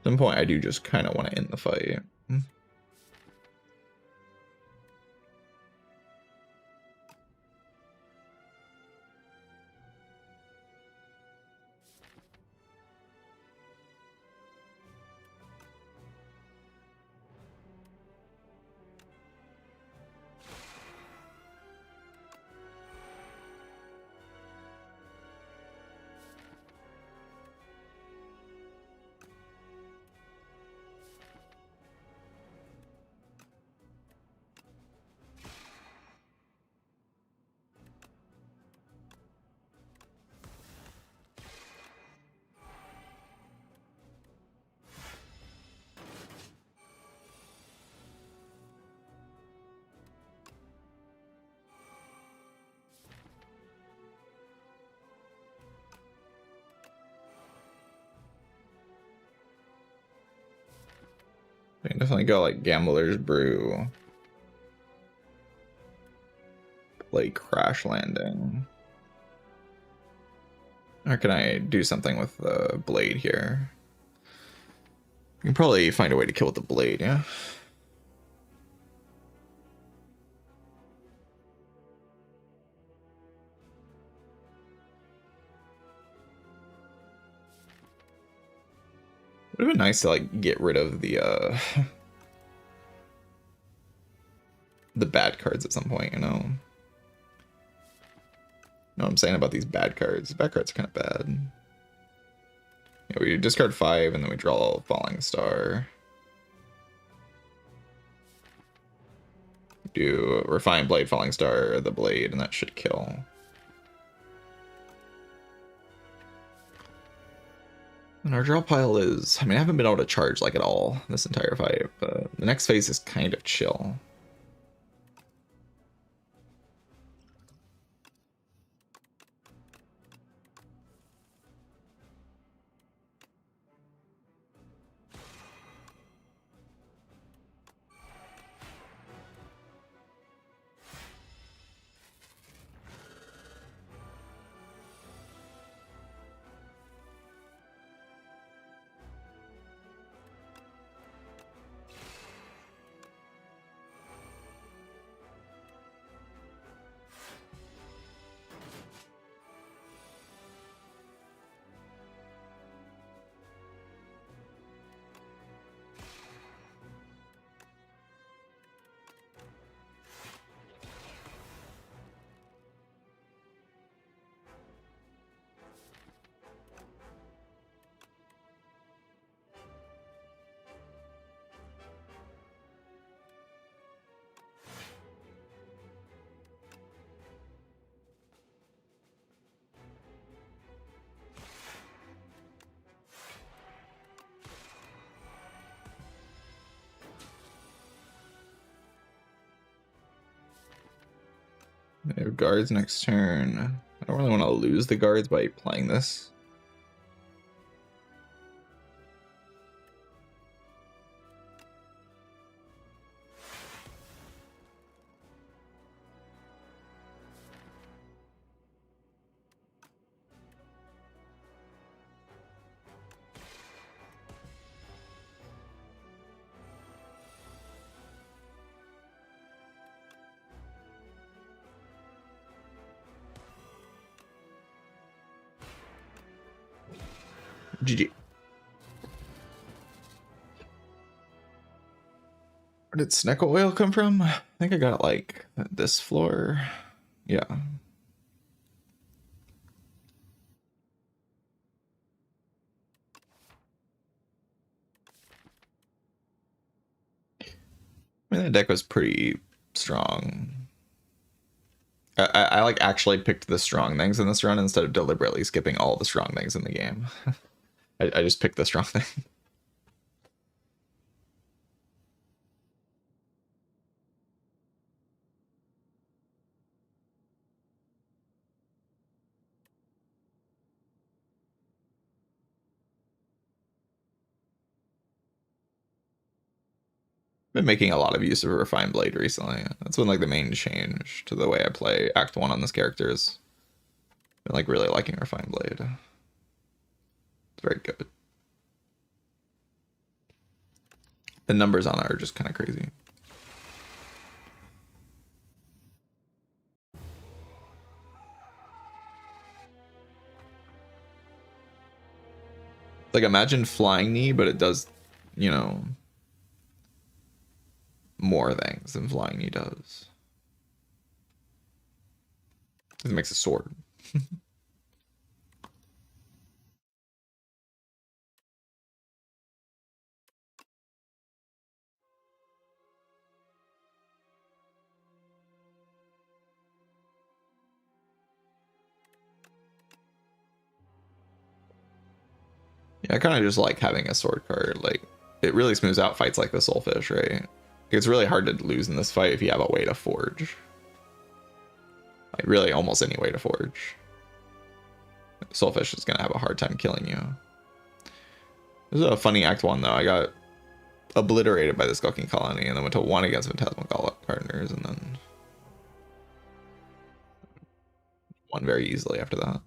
some point, I do just kind of want to end the fight. I can definitely go like Gambler's Brew. Play Crash Landing. Or can I do something with the blade here? You can probably find a way to kill with the blade, yeah? It would have been nice to like get rid of the the bad cards at some point, you know? Know what I'm saying about these bad cards? Bad cards are kind of bad. Yeah, we discard 5 and then we draw Falling Star. Do Refined Blade, Falling Star, the blade, and that should kill. And our draw pile is, I mean, I haven't been able to charge like at all this entire fight, but the next phase is kind of chill. I have guards next turn. I don't really want to lose the guards by playing this. GG. Where did Sneckle Oil come from? I think I got it like this floor. Yeah. I mean, that deck was pretty strong. I like actually picked the strong things in this run instead of deliberately skipping all the strong things in the game. I just picked the strong thing. Been making a lot of use of Refined Blade recently. That's been like the main change to the way I play Act 1 on this character is been like really liking Refined Blade. It's very good. The numbers on it are just kind of crazy. Like imagine Flying Knee, but it does, you know, more things than Flying Knee does. It makes a sword. Yeah, I kind of just like having a sword card. Like, it really smooths out fights like the Soulfish, right? It's really hard to lose in this fight if you have a way to forge. Like, really, almost any way to forge. Soulfish is going to have a hard time killing you. This is a funny Act 1, though. I got obliterated by the Skulking Colony and then went to 1 against Phantasmal Partners and then won very easily after that.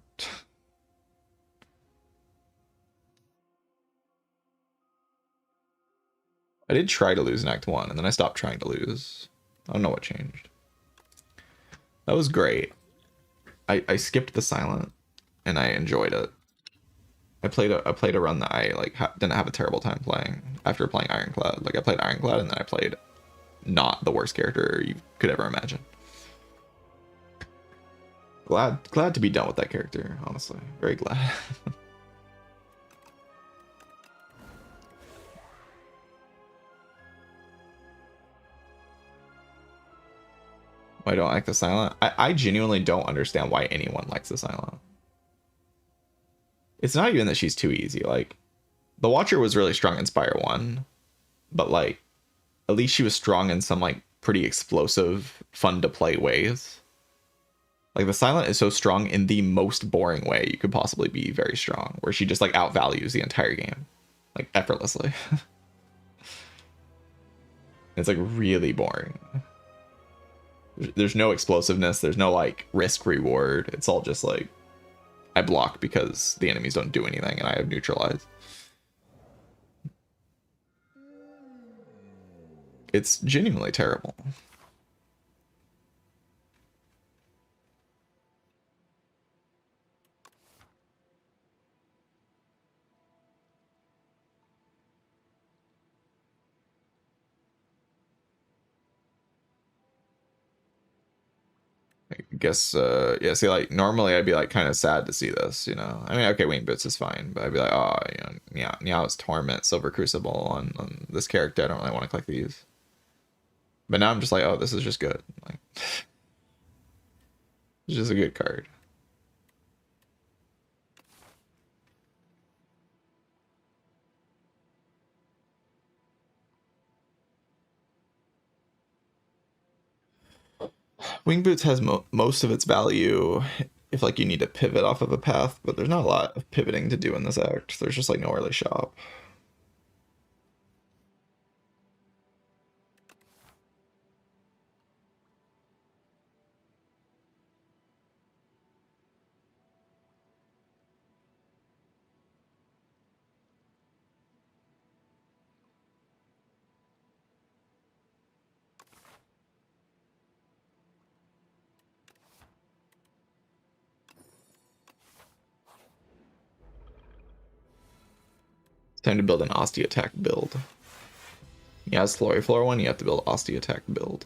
I did try to lose in Act 1, and then I stopped trying to lose. I don't know what changed. That was great. I skipped the silent, and I enjoyed it. I played a run that I like didn't have a terrible time playing after playing Ironclad. Like I played Ironclad, and then I played not the worst character you could ever imagine. Glad to be done with that character, honestly. Very glad. Why don't I like the silent? I genuinely don't understand why anyone likes the silent. It's not even that she's too easy. Like, the Watcher was really strong in Spire 1, but like, at least she was strong in some like pretty explosive, fun to play ways. Like, the silent is so strong in the most boring way you could possibly be very strong, where she just like outvalues the entire game, like effortlessly. It's like really boring. There's no explosiveness. There's no like risk reward. It's all just like I block because the enemies don't do anything and I have neutralized. It's genuinely terrible. I guess yeah, see, like normally I'd be like kind of sad to see this, you know. I mean, okay, Wing Boots is fine, but I'd be like, oh, you know, yeah, Meow's Torment, Silver Crucible on this character. I don't really want to click these. But now I'm just like, oh, this is just good. Like, it's just a good card. Wing boots has most of its value if like you need to pivot off of a path, but there's not a lot of pivoting to do in this act. There's just like no early shop. Time to build an Osti attack build. Yeah, it's Floor one, you have to build Osti attack build.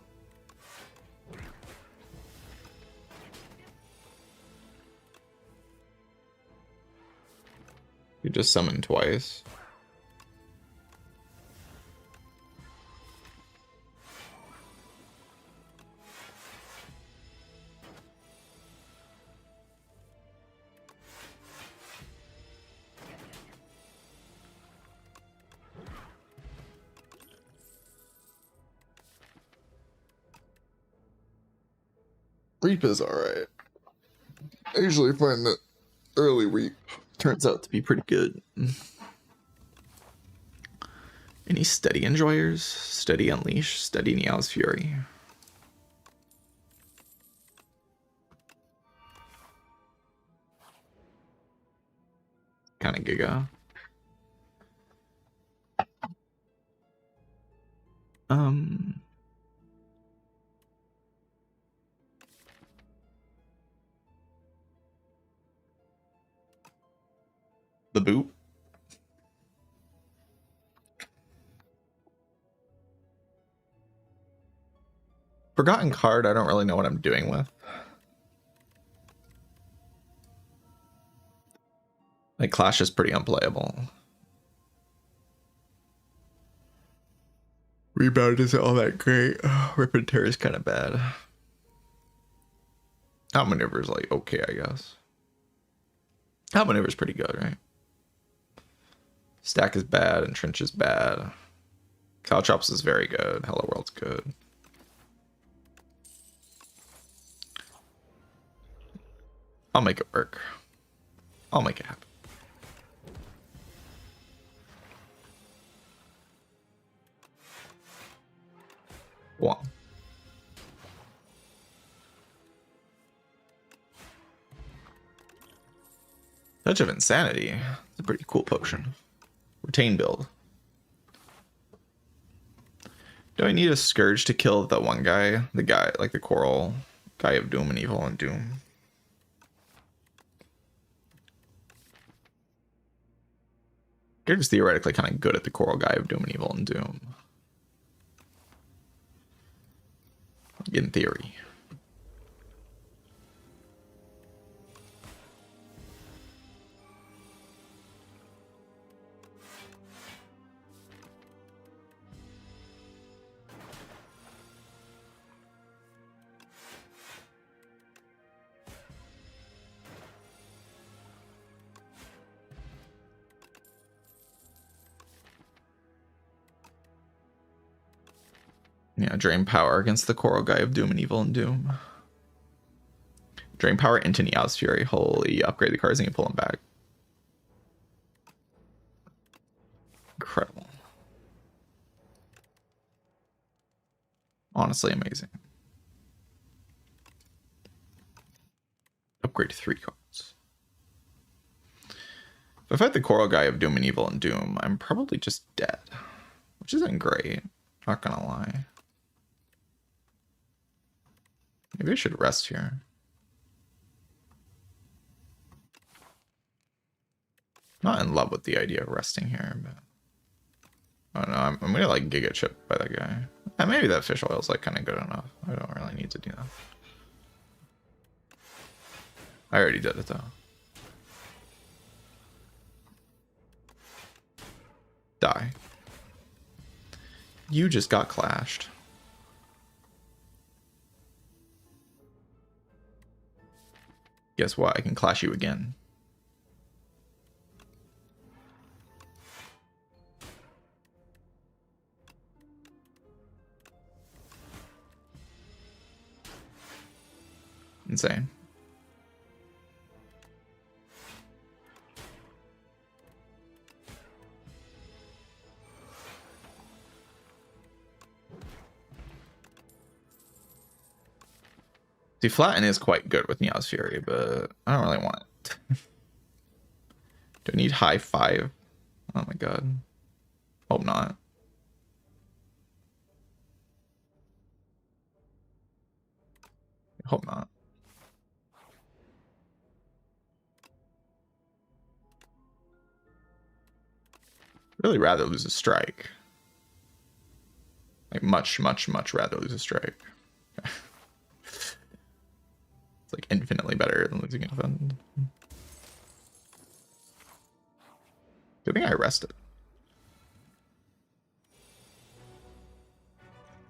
You just summon twice. Reap is alright. I usually find that early Reap turns out to be pretty good. Any steady enjoyers? Steady Unleash, steady Niao's Fury. Kind of giga. The boot. Forgotten card, I don't really know what I'm doing with. Like Clash is pretty unplayable. Rebound isn't all that great. Rip and Tear is kind of bad. Outmaneuver is like okay, I guess. Outmaneuver is pretty good, right? Stack is bad, Entrench is bad. Caltrops is very good. Hello World's good. I'll make it work. I'll make it happen. One. Touch of Insanity. It's a pretty cool potion. Retain build. Do I need a Scourge to kill that one guy? The guy, like the Coral guy of Doom and Evil and Doom. Character's theoretically kind of good at the Coral guy of Doom and Evil and Doom. In theory. Yeah, drain power against the Coral guy of Doom and Evil and Doom. Drain power into Niao's Fury. Holy, upgrade the cards and you pull them back. Incredible. Honestly amazing. Upgrade to 3 cards. If I fight the Coral guy of Doom and Evil and Doom, I'm probably just dead. Which isn't great. Not gonna lie. Maybe I should rest here. Not in love with the idea of resting here, but I don't know. I'm gonna like giga chip by that guy. And maybe that fish oil is like kind of good enough. I don't really need to do that. I already did it though. Die. You just got clashed. Guess what? I can clash you again. insane. See, Flatten is quite good with Meow's Fury, but I don't really want it. Do I need high 5? Oh my god. Hope not. Hope not. Really rather lose a strike. Like much rather lose a strike. It's like infinitely better than losing a defend. Good thing I rested.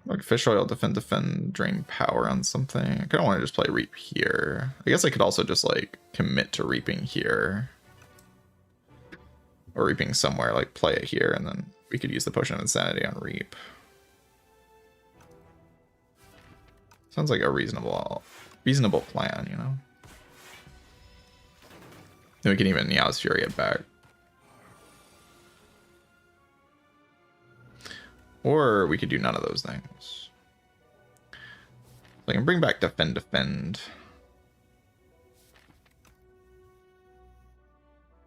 Like fish oil, defend, drain power on something. I kind of want to just play reap here. I guess I could also just like commit to reaping here. Or reaping somewhere, like play it here, and then we could use the potion of insanity on reap. Sounds like a reasonable plan, you know? Then we can even Meow's Fury it back. Or we could do none of those things. I can bring back defend.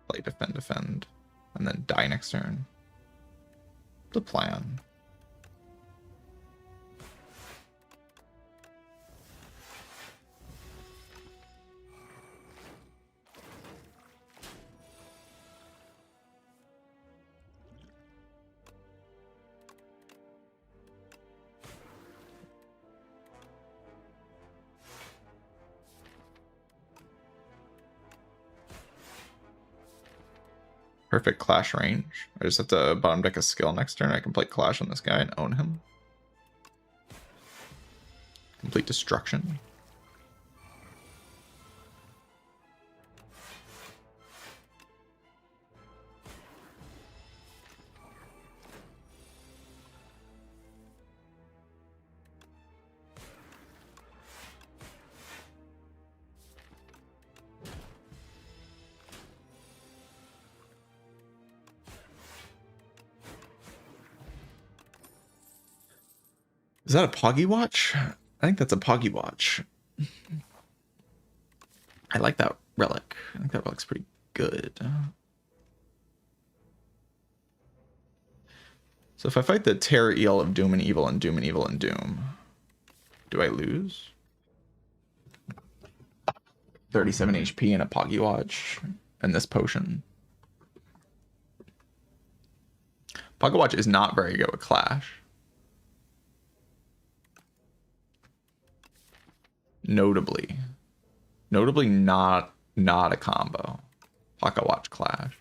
Play defend. And then die next turn. The plan. Perfect clash range. I just have to bottom deck a skill next turn. I can play clash on this guy and own him. Complete destruction. Is that a Poggy Watch? I think that's a Poggy Watch. I like that relic. I think that relic's pretty good. So if I fight the Terror Eel of Doom and Evil and Doom and Evil and Doom, do I lose? 37 HP and a Poggy Watch and this potion. Poggy Watch is not very good with Clash. Notably not a combo. Pocket Watch Clash.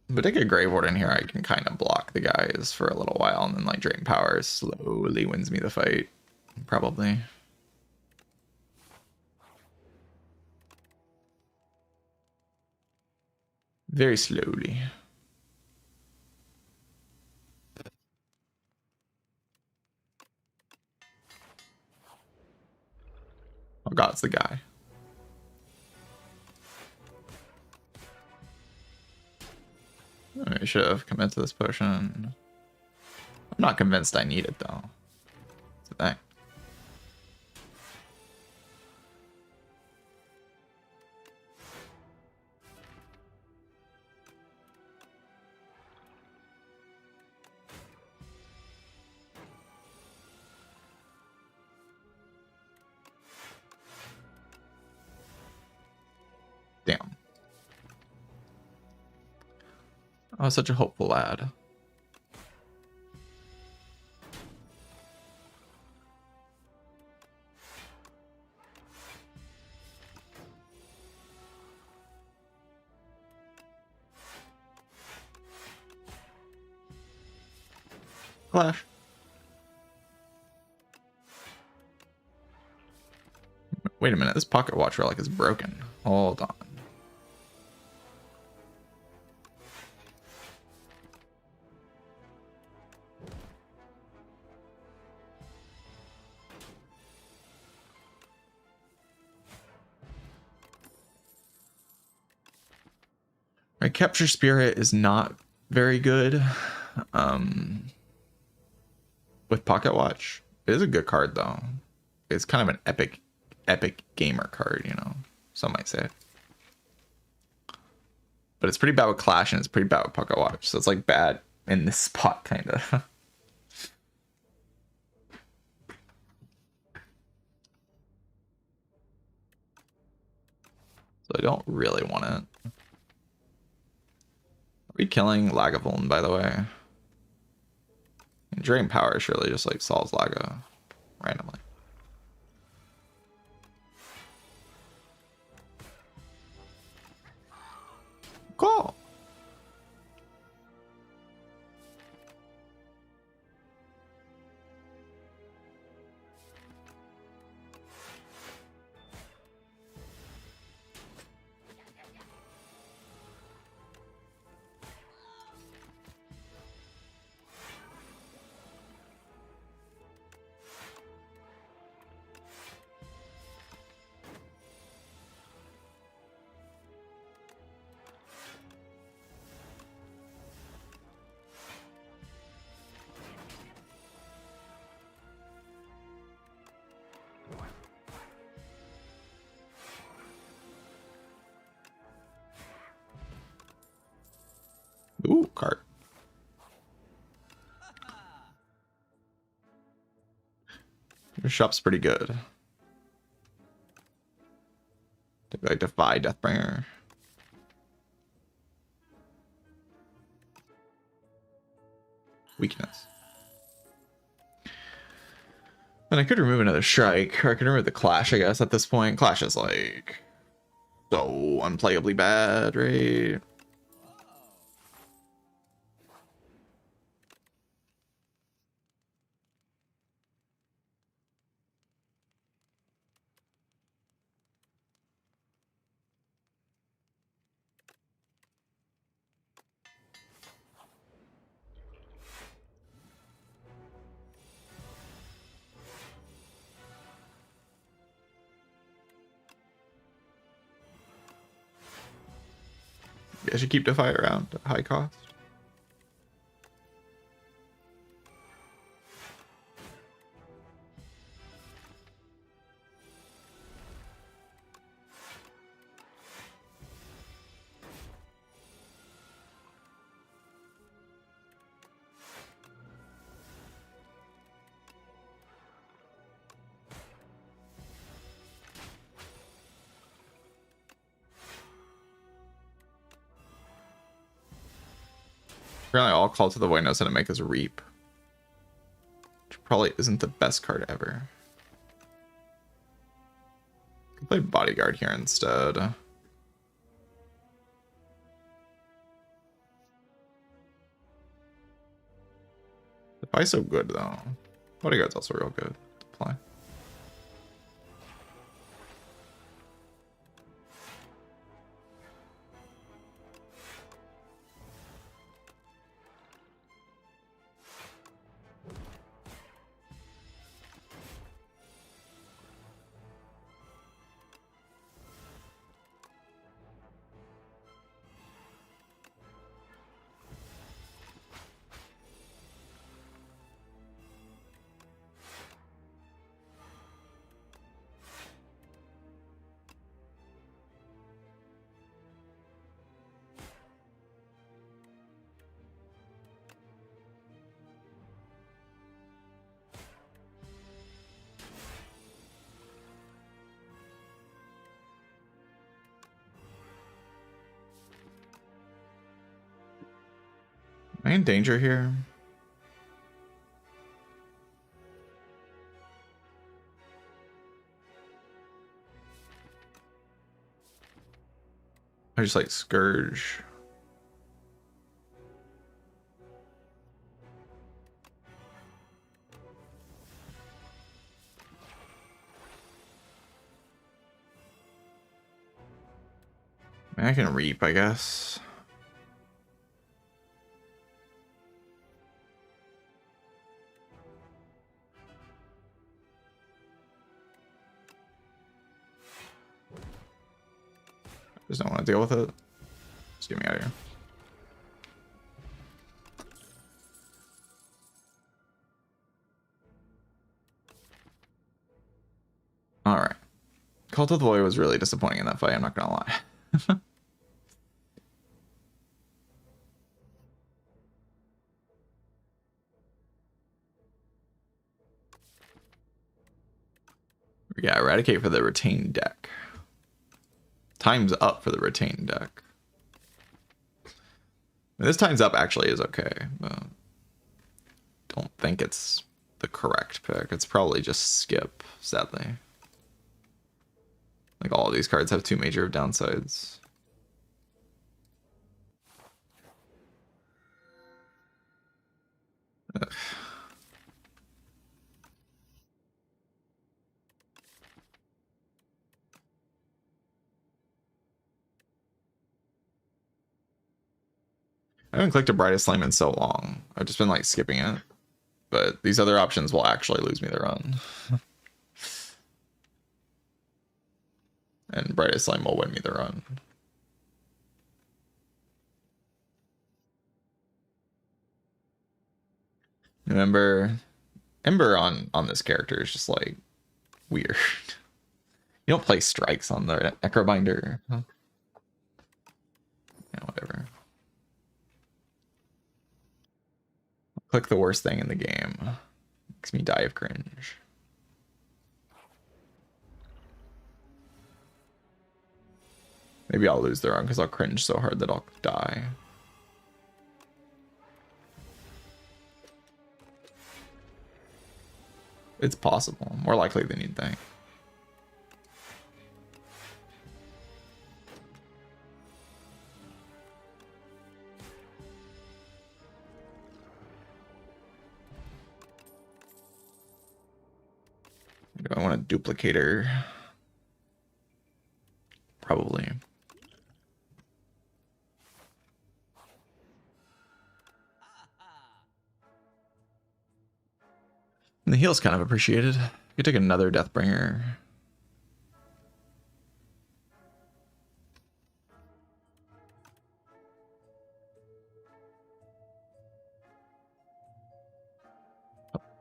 But take a Grave Ward in here, I can kind of block the guys for a little while, and then like Drain Power slowly wins me the fight. Probably. Very slowly. Oh god, it's the guy. I should have committed to this potion. I'm not convinced I need it though. That's the thing. Damn. I was such a hopeful lad. Clash. Wait a minute, this pocket watch relic is broken. Hold on. My capture spirit is not very good with Pocket Watch. It is a good card though. It's kind of an epic gamer card, you know, some might say. But it's pretty bad with Clash and it's pretty bad with Pocket Watch. So it's like bad in this spot, kind of. So I don't really want it. Are we killing Lagavulin, by the way? And Drain Power surely just like solves Laga randomly. Cool. Ooh, cart. Your shop's pretty good. I defy Deathbringer. Weakness. And I could remove another strike, or I could remove the Clash, I guess, at this point. Clash is like so unplayably bad, right? I should keep Defy around at high cost. Apparently all Call to the Void knows how to make us reap. Which probably isn't the best card ever. Can play Bodyguard here instead. Defy's so good though. Bodyguard's also real good to play. Am I in danger here? I just like Scourge. I can reap, I guess. Just don't want to deal with it. Just get me out of here. All right. Cult of the Void was really disappointing in that fight, I'm not gonna lie. Yeah, Eradicate for the retained deck. Time's up for the retained deck. This time's up actually is okay, but don't think it's the correct pick. It's probably just skip, sadly. Like all of these cards have 2 major downsides. Ugh. I haven't clicked a Brightest Flame in so long. I've just been like skipping it. But these other options will actually lose me the run. And Brightest Flame will win me the run. Remember, Ember on this character is just like weird. You don't play strikes on the Necrobinder. Huh? Yeah, whatever. Click the worst thing in the game. Makes me die of cringe. Maybe I'll lose the run because I'll cringe so hard that I'll die. It's possible. More likely than you'd think. Do I want a duplicator? Probably. And the heal's kind of appreciated. You could take another Deathbringer.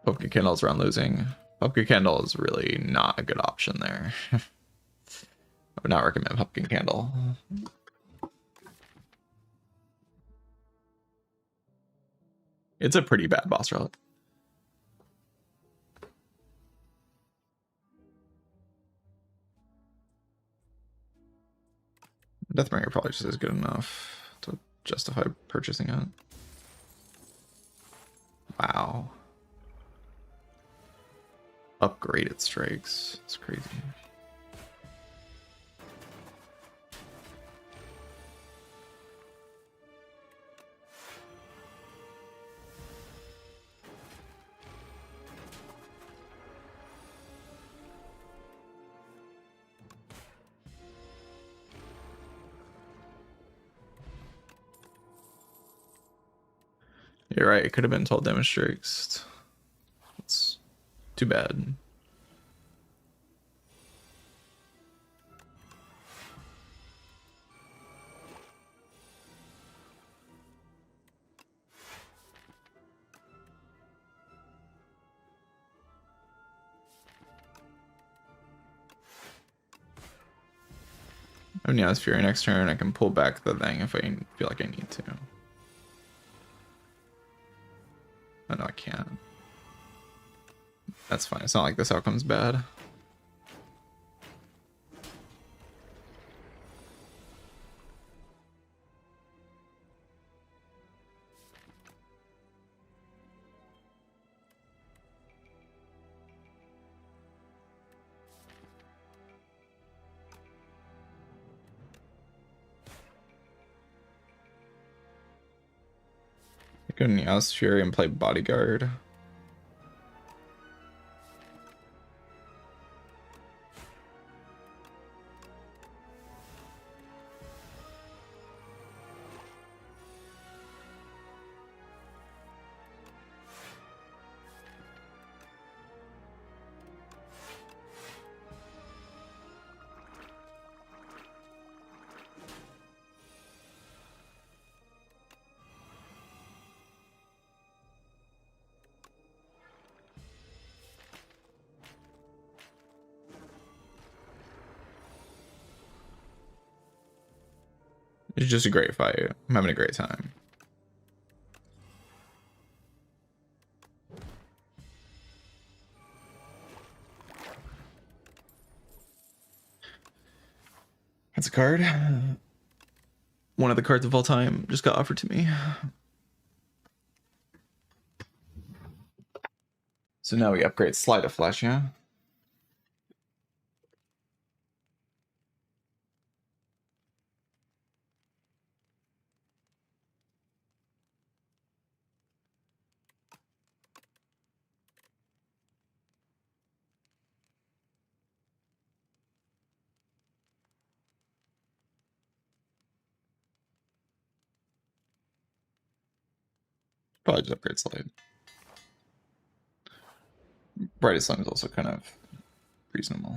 Pumpkin Candle's around losing. Pumpkin Candle is really not a good option there. I would not recommend Pumpkin Candle. It's a pretty bad boss relic. Deathbringer probably just is good enough to justify purchasing it. Wow. Upgraded strikes. It's crazy. You're right, it could have been 12 damage streaks. It's too bad. I mean, yeah, it's Fury next turn. I can pull back the thing if I feel like I need to. Oh, no, I can't. That's fine. It's not like this outcome's bad. I go Neos Fury and play Bodyguard. It's just a great fight. I'm having a great time. That's a card. One of the cards of all time just got offered to me. So now we upgrade Sleight of Flesh, yeah? Probably just upgrade Slide. Brightest Sun is also kind of reasonable.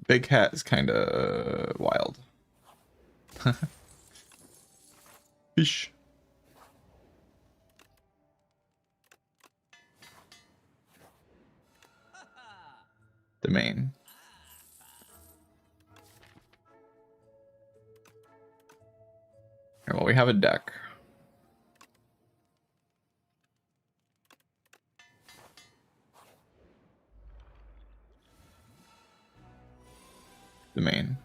Big Hat is kind of wild. Fish. Domain. Well, we have a deck. Domain.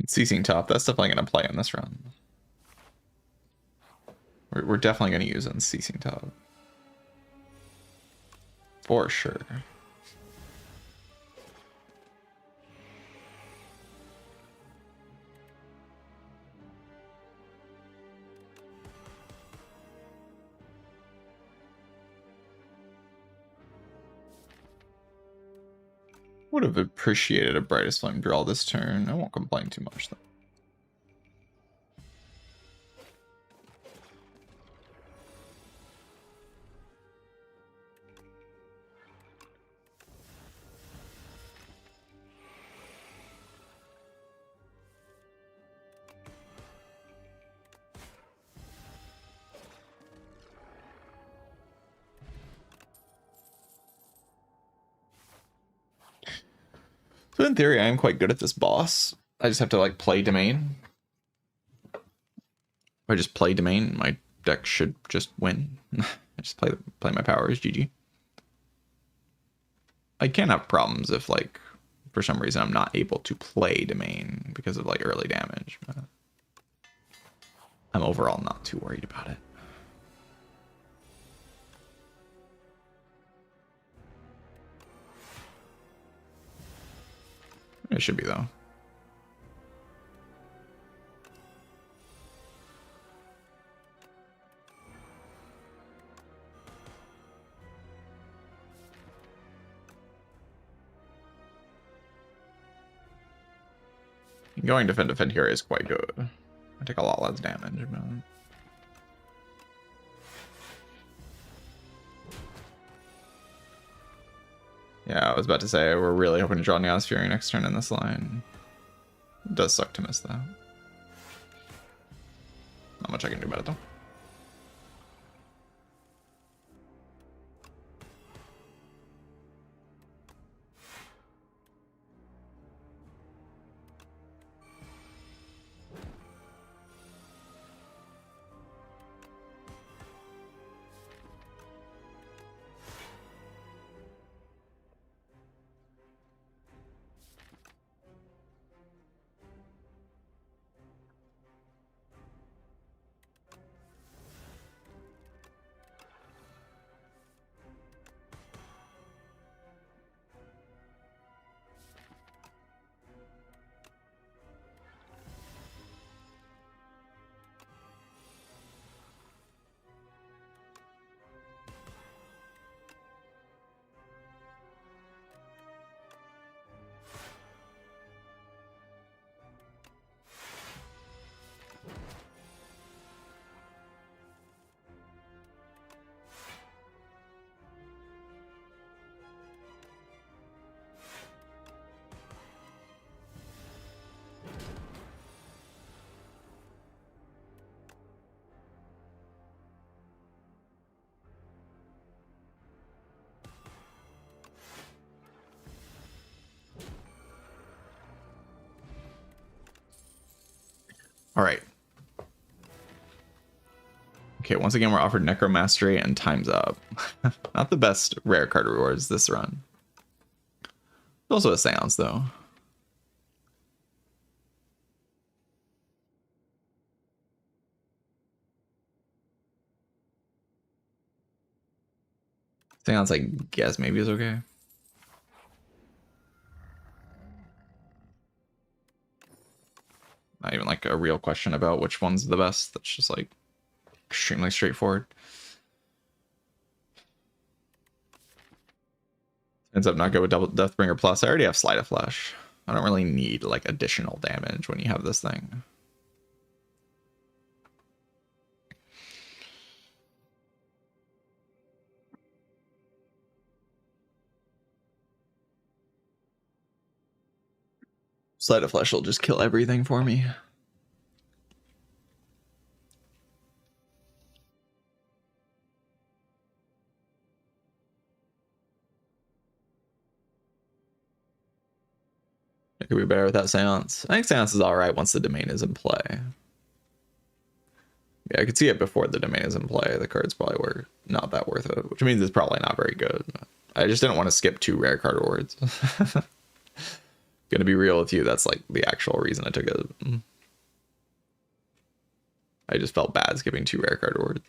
Ceasing Top, that's definitely going to play in this run. We're definitely going to use it in Ceasing Top. For sure. Would have appreciated a Brightest Flame draw this turn. I won't complain too much though. So in theory, I am quite good at this boss. I just have to like play Domain. If I just play Domain, my deck should just win. I just play my powers, GG. I can have problems if for some reason I'm not able to play domain because of like early damage. But I'm overall not too worried about it. It should be though. Going defend here is quite good. I take a lot less damage, but... Yeah, I was about to say, we're really hoping to draw Neos Fury next turn in this line. It does suck to miss that. Not much I can do about it though. All right. Okay, once again, we're offered Necromastery and Time's Up. Not the best rare card rewards this run. Also a Seance, though. Seance, I guess, maybe is okay. Not even like a real question about which one's the best. That's just like extremely straightforward. Ends up not good with double Deathbringer Plus. I already have Sleight of Flash. I don't really need like additional damage when you have this thing. Sleight of Flash will just kill everything for me. It could be better without Seance. I think Seance is alright once the domain is in play. Yeah, I could see it before the domain is in play. The cards probably were not that worth it, which means it's probably not very good. I just didn't want to skip 2 rare card rewards. Gonna be real with you, that's like the actual reason I took it. I just felt bad skipping 2 rare card rewards.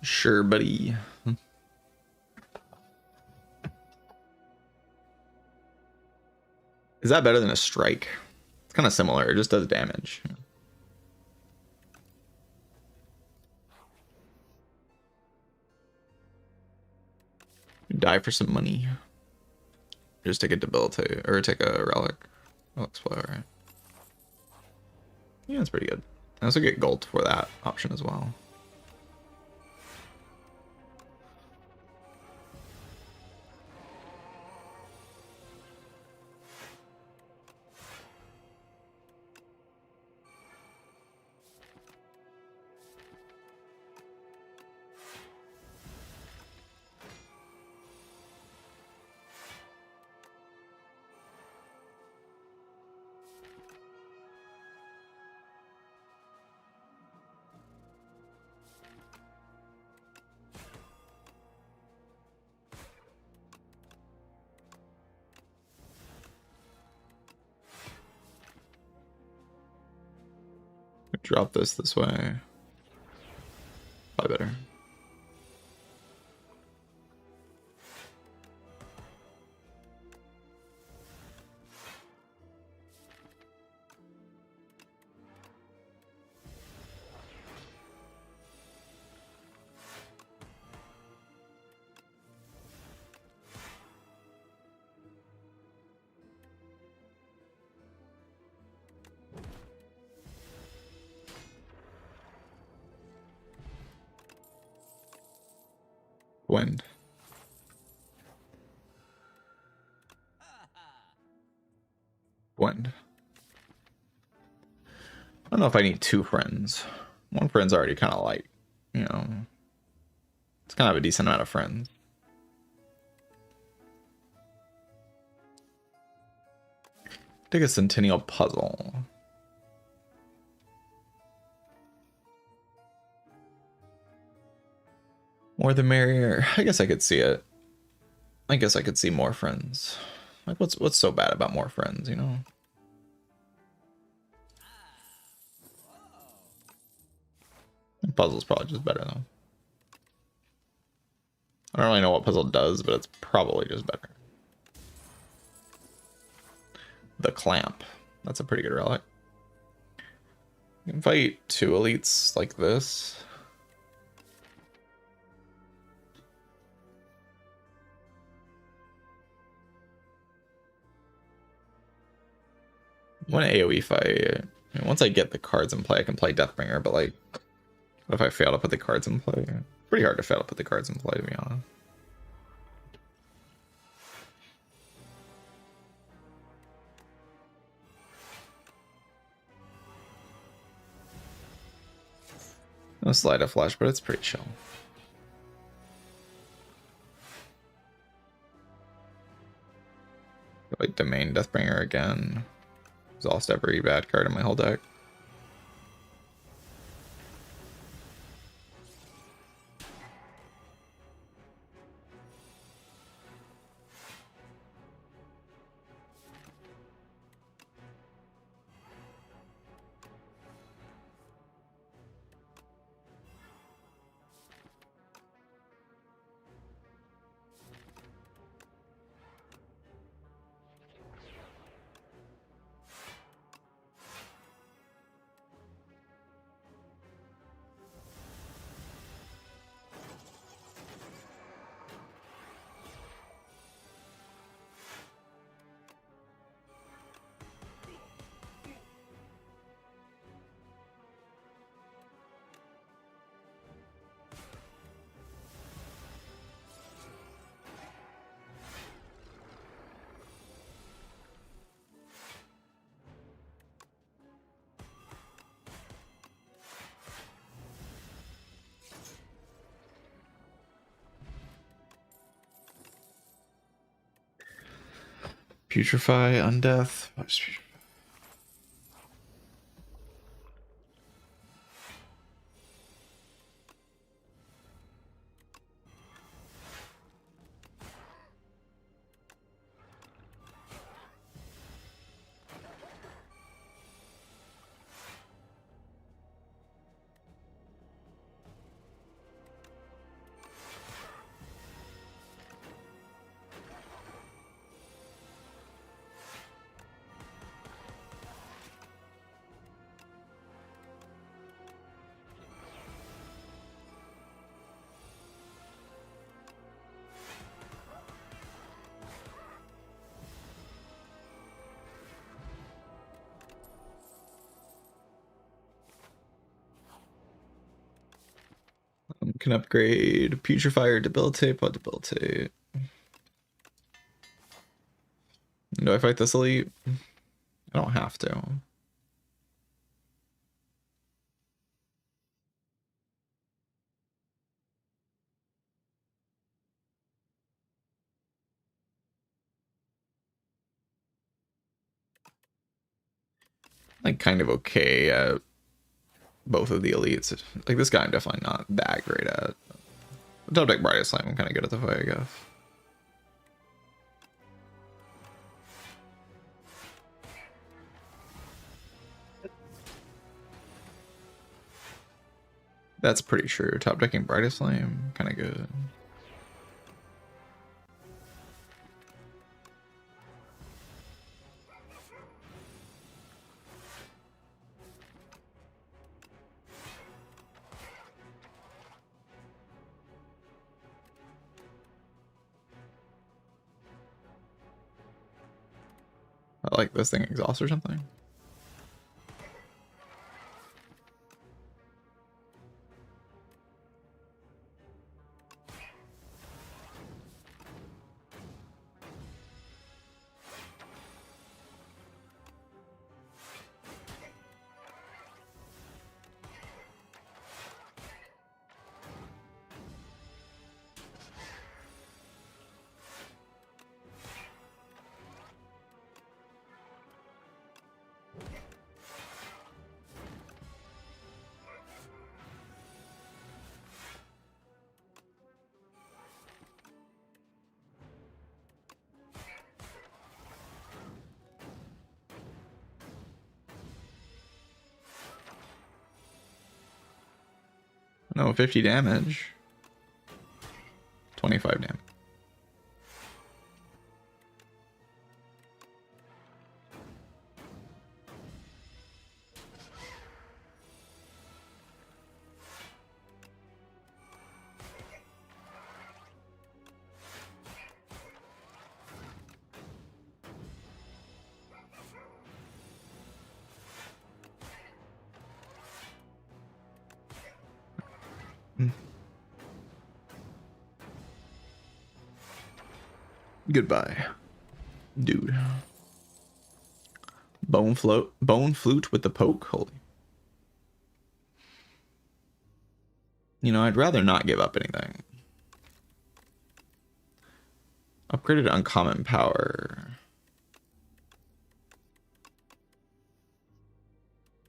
Sure, buddy. Is that better than a strike? It's kind of similar. It just does damage. Die for some money. Just take a debilitate or take a relic. Relic Spire, right? Yeah, that's pretty good. I also get gold for that option as well. Drop this way. Probably better. Wind. Wind. I don't know if I need 2 friends. 1 friend's already kind of like, you know, it's kind of a decent amount of friends. Take a Centennial Puzzle. More the merrier. I guess I could see it. I guess I could see more friends. Like, what's so bad about more friends, you know? Puzzle's probably just better though. I don't really know what puzzle does, but it's probably just better. The Clamp. That's a pretty good relic. You can fight 2 elites like this. One AoE fight. I mean, once I get the cards in play, I can play Deathbringer, but like, what if I fail to put the cards in play? Pretty hard to fail to put the cards in play, to be honest. No Slide of Flash, but it's pretty chill. Like Domain Deathbringer again. Exhaust every bad card in my whole deck. Putrefy, Undeath. Can upgrade Putrefy or Debilitate, but Debilitate. Do I fight this elite? I don't have to. Like kind of okay at both of the elites. Like this guy I'm definitely not that great at. Top deck Brightest Flame, I'm kind of good at the fight, I guess. That's pretty true. Top decking Brightest Flame, kind of good. I like this thing exhaust or something. No, 50 damage. 25 damage. Goodbye, dude. Bone flute with the poke. Holy. You know, I'd rather not give up anything. Upgraded uncommon power.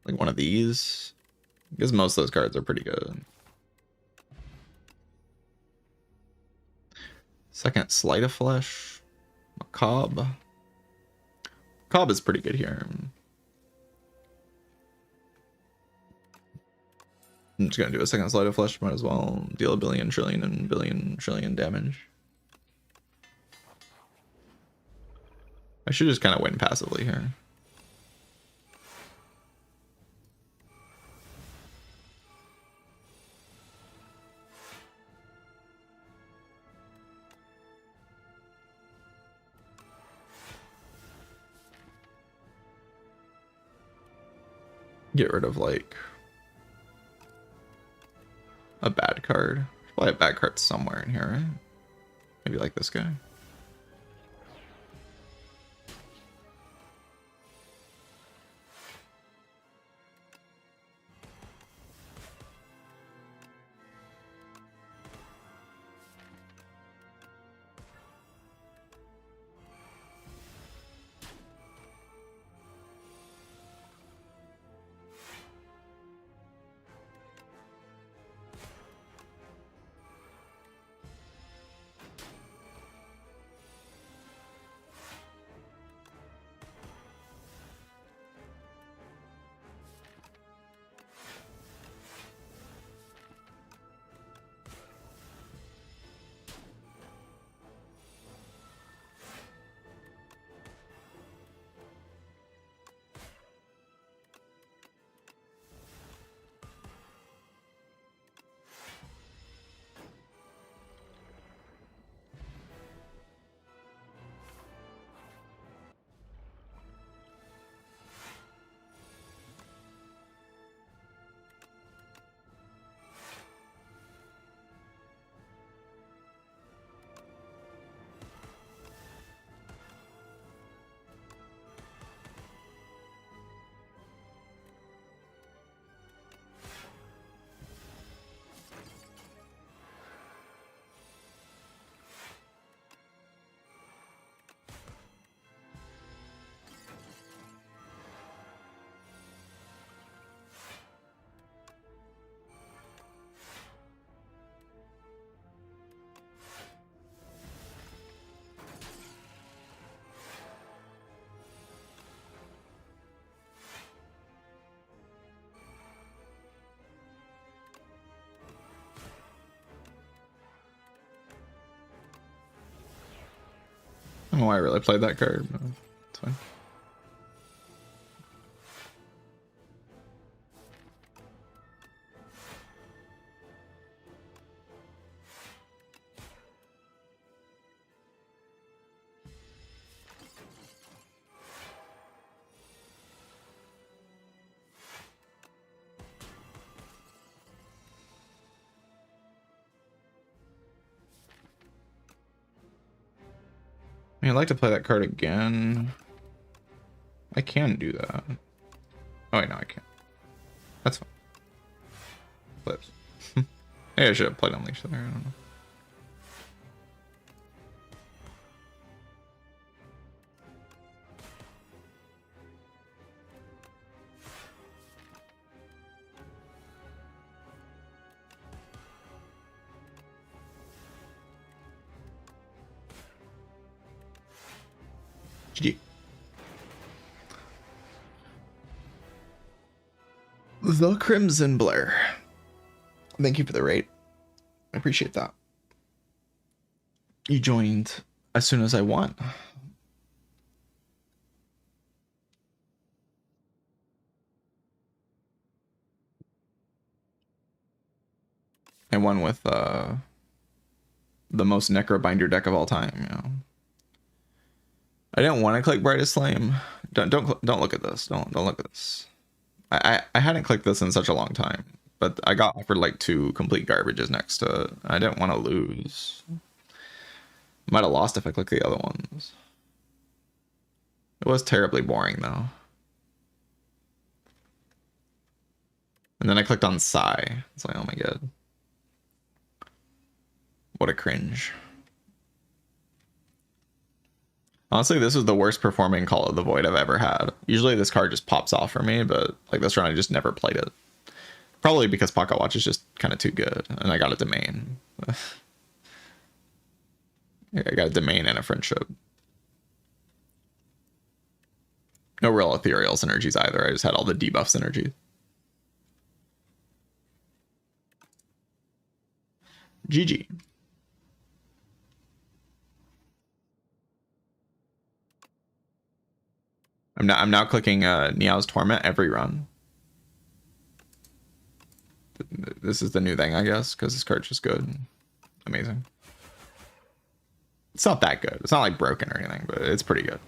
Like one of these. Because most of those cards are pretty good. Second Sleight of Flesh. Macabre. Macabre is pretty good here. I'm just gonna do a second Sleight of Flesh, might as well deal a billion trillion damage. I should just kind of win passively here. Get rid of like a bad card. There's probably a bad card somewhere in here, right? Maybe like this guy. know why I really played that card. But it's fine. I mean, I'd like to play that card again. I can do that. Oh wait, no, I can't. That's fine. Flips. Maybe I should have played Unleash there. I don't know. GG. The Crimson Blair. Thank you for the rate. I appreciate that. You joined as soon as I won. I won with the most Necrobinder deck of all time, you know. I didn't want to click Brightest Flame. Don't look at this. Don't look at this. I hadn't clicked this in such a long time, but I got offered like 2 complete garbages next to it. I didn't want to lose. Might have lost if I clicked the other ones. It was terribly boring though. And then I clicked on Psy. It's like, oh my god. What a cringe. Honestly, this is the worst performing Call of the Void I've ever had. Usually this card just pops off for me, but like this run I just never played it. Probably because Pocket Watch is just kind of too good, and I got a domain. I got a domain and a friendship. No real ethereal synergies either. I just had all the debuff synergies. GG. I'm now clicking Niao's Torment every run. This is the new thing, I guess, because this card's just good. Amazing. It's not that good. It's not like broken or anything, but it's pretty good.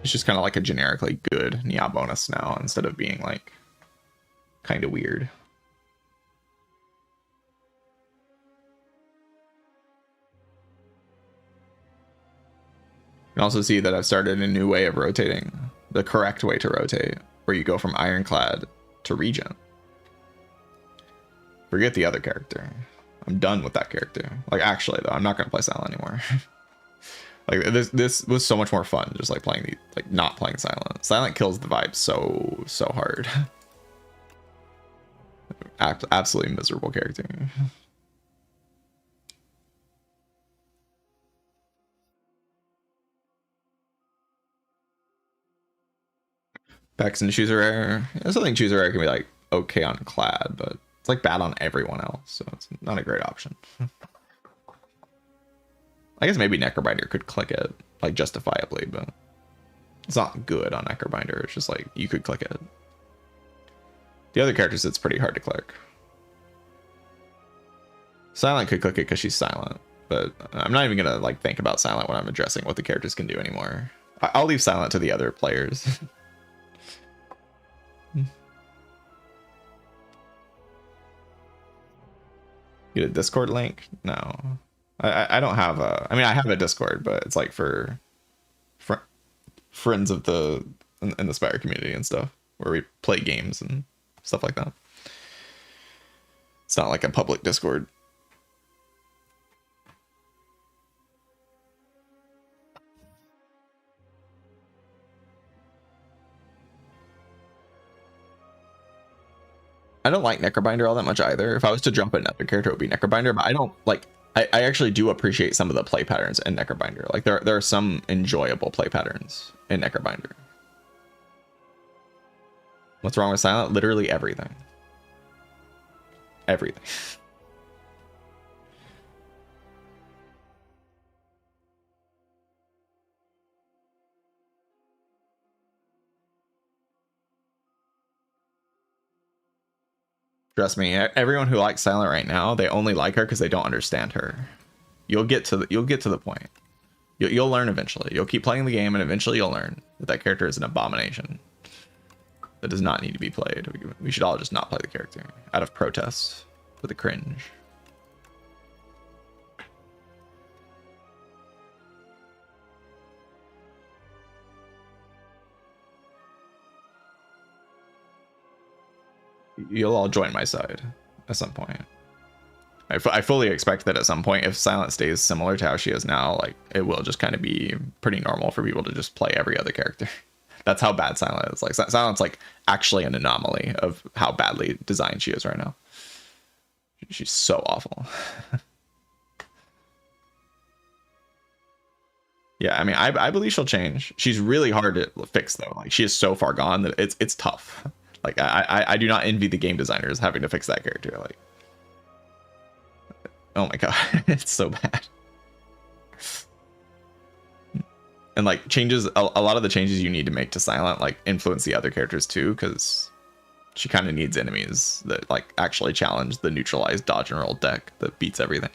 It's just kind of like a generically good Nia bonus now instead of being like kind of weird. You can also see that I've started a new way of rotating, the correct way to rotate, where you go from Ironclad to Regent. Forget the other character. I'm done with that character. Like, actually, though, I'm not going to play Silent anymore. Like, this was so much more fun, just like playing like not playing Silent. Silent kills the vibe so hard. Absolutely miserable character. Bex and Choose a Rare. I still think Choose a Rare can be like okay on Clad, but it's like bad on everyone else, so it's not a great option. I guess maybe Necrobinder could click it like justifiably, but it's not good on Necrobinder. It's just like you could click it. The other characters, it's pretty hard to click. Silent could click it because she's Silent, but I'm not even gonna like think about Silent when I'm addressing what the characters can do anymore. I'll leave Silent to the other players. Get a Discord link? No, I don't have a. I mean, I have a Discord, but it's like for friends of the in the Spire community and stuff, where we play games and stuff like that. It's not like a public Discord. I don't like Necrobinder all that much either. If I was to jump another character, it would be Necrobinder, but I don't like. I actually do appreciate some of the play patterns in Necrobinder. Like there are some enjoyable play patterns in Necrobinder. What's wrong with Silent? Literally everything. Everything. Trust me, everyone who likes Silent right now, they only like her because they don't understand her. You'll get to the point. You'll learn eventually. You'll keep playing the game, and eventually you'll learn that that character is an abomination that does not need to be played. We should all just not play the character out of protest for the cringe. You'll all join my side at some point. I fully expect that at some point, if Silent stays similar to how she is now, like, it will just kind of be pretty normal for people to just play every other character. That's how bad Silent is. Like, Silent's like actually an anomaly of how badly designed she is right now. She's so awful. Yeah, I mean, I believe she'll change. She's really hard to fix though. Like, she is so far gone that it's tough. Like, I do not envy the game designers having to fix that character. Like, oh my god, it's so bad. And like, changes, a lot of the changes you need to make to Silent like influence the other characters too, because she kind of needs enemies that like actually challenge the neutralized dodge and roll deck that beats everything.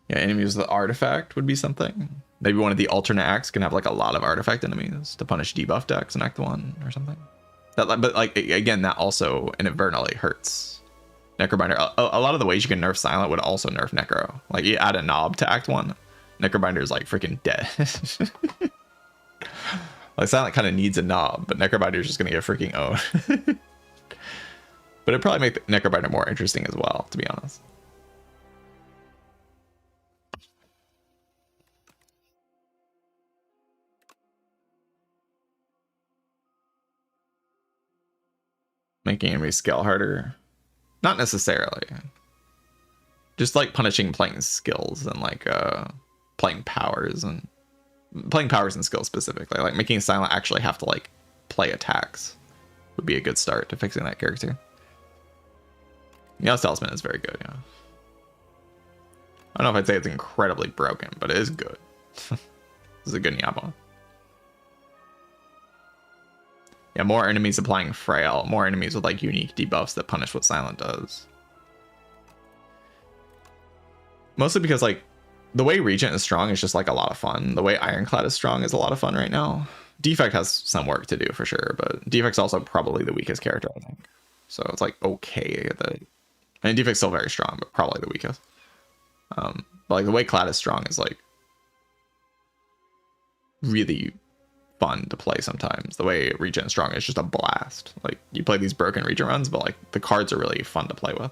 Yeah, enemies with the artifact would be something. Maybe one of the alternate acts can have like a lot of artifact enemies to punish debuff decks in Act 1 or something. That, but like, again, that also inadvertently hurts Necrobinder. A lot of the ways you can nerf Silent would also nerf Necro. Like, you add a knob to Act 1, Necrobinder is like freaking dead. Like, Silent kind of needs a knob, but Necrobinder is just going to get freaking owned. But it'd probably make Necrobinder more interesting as well, to be honest. Making enemies scale harder, not necessarily. Just like punishing playing skills and like playing powers and skills specifically. Like, making Silent actually have to like play attacks would be a good start to fixing that character. Yeah, Talisman is very good. Yeah, I don't know if I'd say it's incredibly broken, but it is good. This is a good Nyabo. Yeah, more enemies applying frail, more enemies with like unique debuffs that punish what Silent does. Mostly because like the way Regent is strong is just like a lot of fun. The way Ironclad is strong is a lot of fun right now. Defect has some work to do for sure, but Defect's also probably the weakest character, I think. So it's like okay that, and Defect's still very strong, but probably the weakest. But like the way Clad is strong is like really fun to play sometimes. The way Regent is strong is just a blast. Like, you play these broken Regent runs, but like the cards are really fun to play with.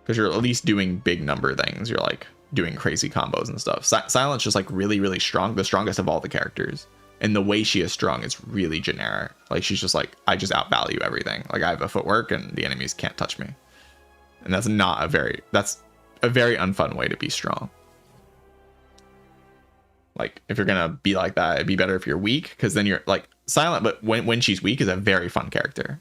Because you're at least doing big number things. You're like doing crazy combos and stuff. Silent's just like really, really strong. The strongest of all the characters. And the way she is strong is really generic. Like, she's just like, I just outvalue everything. Like, I have a footwork and the enemies can't touch me. And that's a very unfun way to be strong. Like, if you're gonna be like that, it'd be better if you're weak, because then you're like Silent, but when she's weak is a very fun character.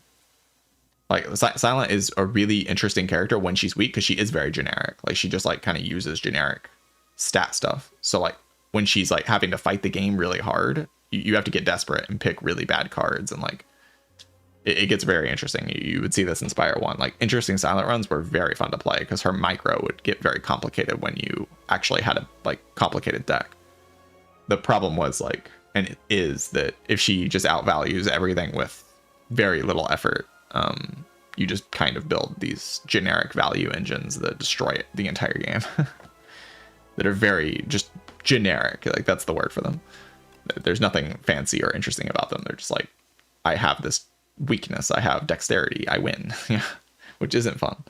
Like, Silent is a really interesting character when she's weak, because she is very generic. Like, she just like kind of uses generic stat stuff. So like, when she's like having to fight the game really hard, you have to get desperate and pick really bad cards, and like it gets very interesting. You would see this in Spire 1. Like, interesting Silent runs were very fun to play because her micro would get very complicated when you actually had a like complicated deck. The problem was like, and it is, that if she just outvalues everything with very little effort, you just kind of build these generic value engines that destroy the entire game. That are very just generic. Like, that's the word for them. There's nothing fancy or interesting about them. They're just like, I have this weakness, I have dexterity, I win. Yeah, which isn't fun.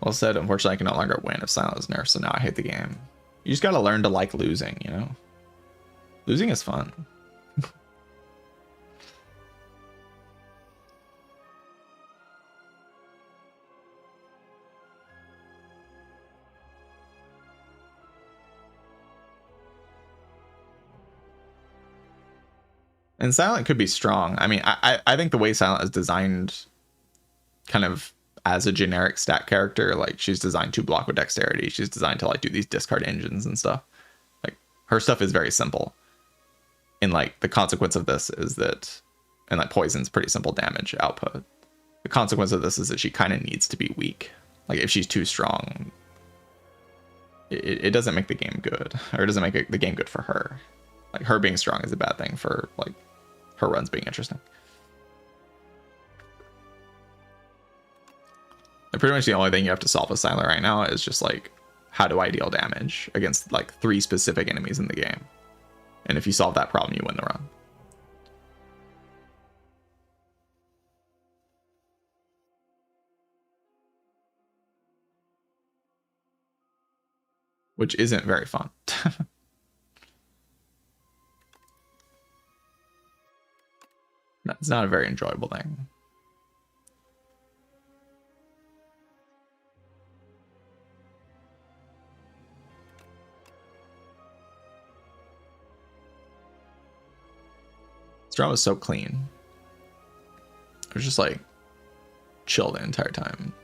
Well said. Unfortunately, I can no longer win if Silent is nerfed, so now I hate the game. You just gotta learn to like losing, you know? Losing is fun. And Silent could be strong. I mean, I think the way Silent is designed kind of as a generic stat character, like she's designed to block with dexterity. She's designed to like do these discard engines and stuff. Like her stuff is very simple. And like the consequence of this is that, and like poison's pretty simple damage output. The consequence of this is that she kind of needs to be weak. Like if she's too strong, it doesn't make the game good, or it doesn't make the game good for her. Like her being strong is a bad thing for like her runs being interesting. And pretty much the only thing you have to solve with Silent right now is just like, how do I deal damage against like 3 specific enemies in the game? And if you solve that problem, you win the run. Which isn't very fun. It's not a very enjoyable thing. This drum was so clean. It was just like chill the entire time.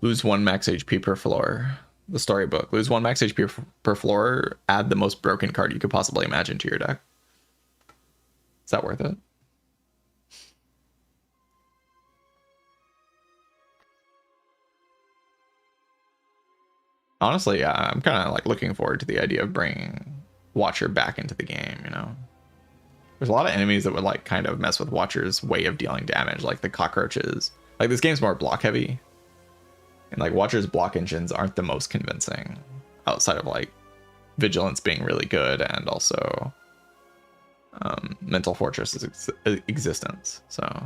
Lose 1 max HP per floor. The storybook. Lose 1 max HP per floor. Add the most broken card you could possibly imagine to your deck. Is that worth it? Honestly, yeah, I'm kind of like looking forward to the idea of bringing Watcher back into the game, you know? There's a lot of enemies that would like kind of mess with Watcher's way of dealing damage, like the cockroaches. Like this game's more block heavy. And like Watcher's block engines aren't the most convincing outside of like Vigilance being really good and also Mental Fortress's existence. So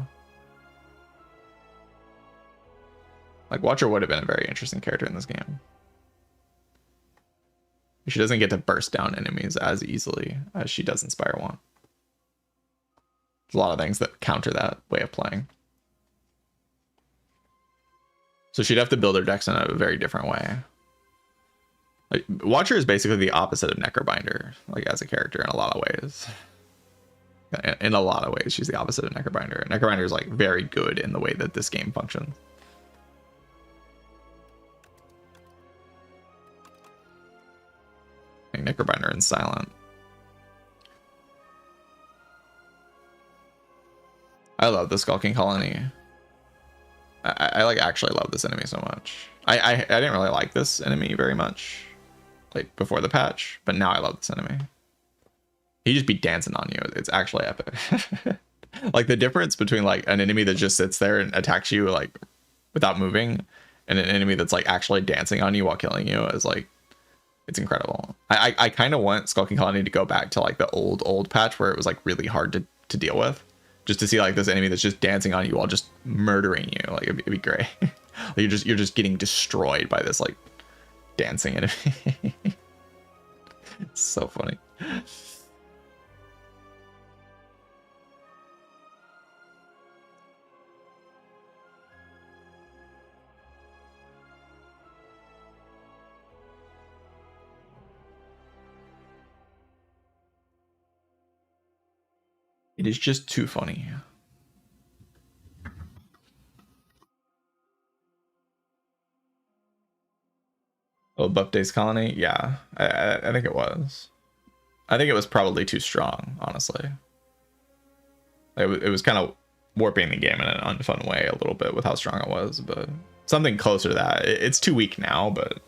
like Watcher would have been a very interesting character in this game. She doesn't get to burst down enemies as easily as she does in Spire 1. There's a lot of things that counter that way of playing. So she'd have to build her decks in a very different way. Like, Watcher is basically the opposite of Necrobinder, like as a character in a lot of ways. In a lot of ways, she's the opposite of Necrobinder. Necrobinder is like very good in the way that this game functions. Like Necrobinder and Silent. I love the Skulking Colony. I like actually love this enemy so much. I didn't really like this enemy very much, like before the patch, but now I love this enemy. He just be dancing on you. It's actually epic. Like the difference between like an enemy that just sits there and attacks you like without moving, and an enemy that's like actually dancing on you while killing you is like, it's incredible. I kind of want Skulking Colony to go back to like the old patch where it was like really hard to deal with. Just to see like this enemy that's just dancing on you while just murdering you, like it'd be great. Like you're just getting destroyed by this like dancing enemy. It's so funny. It is just too funny. Oh, Buff Days Colony? Yeah, I think it was. I think it was probably too strong, honestly. It was kind of warping the game in an unfun way a little bit with how strong it was, but something closer to that. It's too weak now, but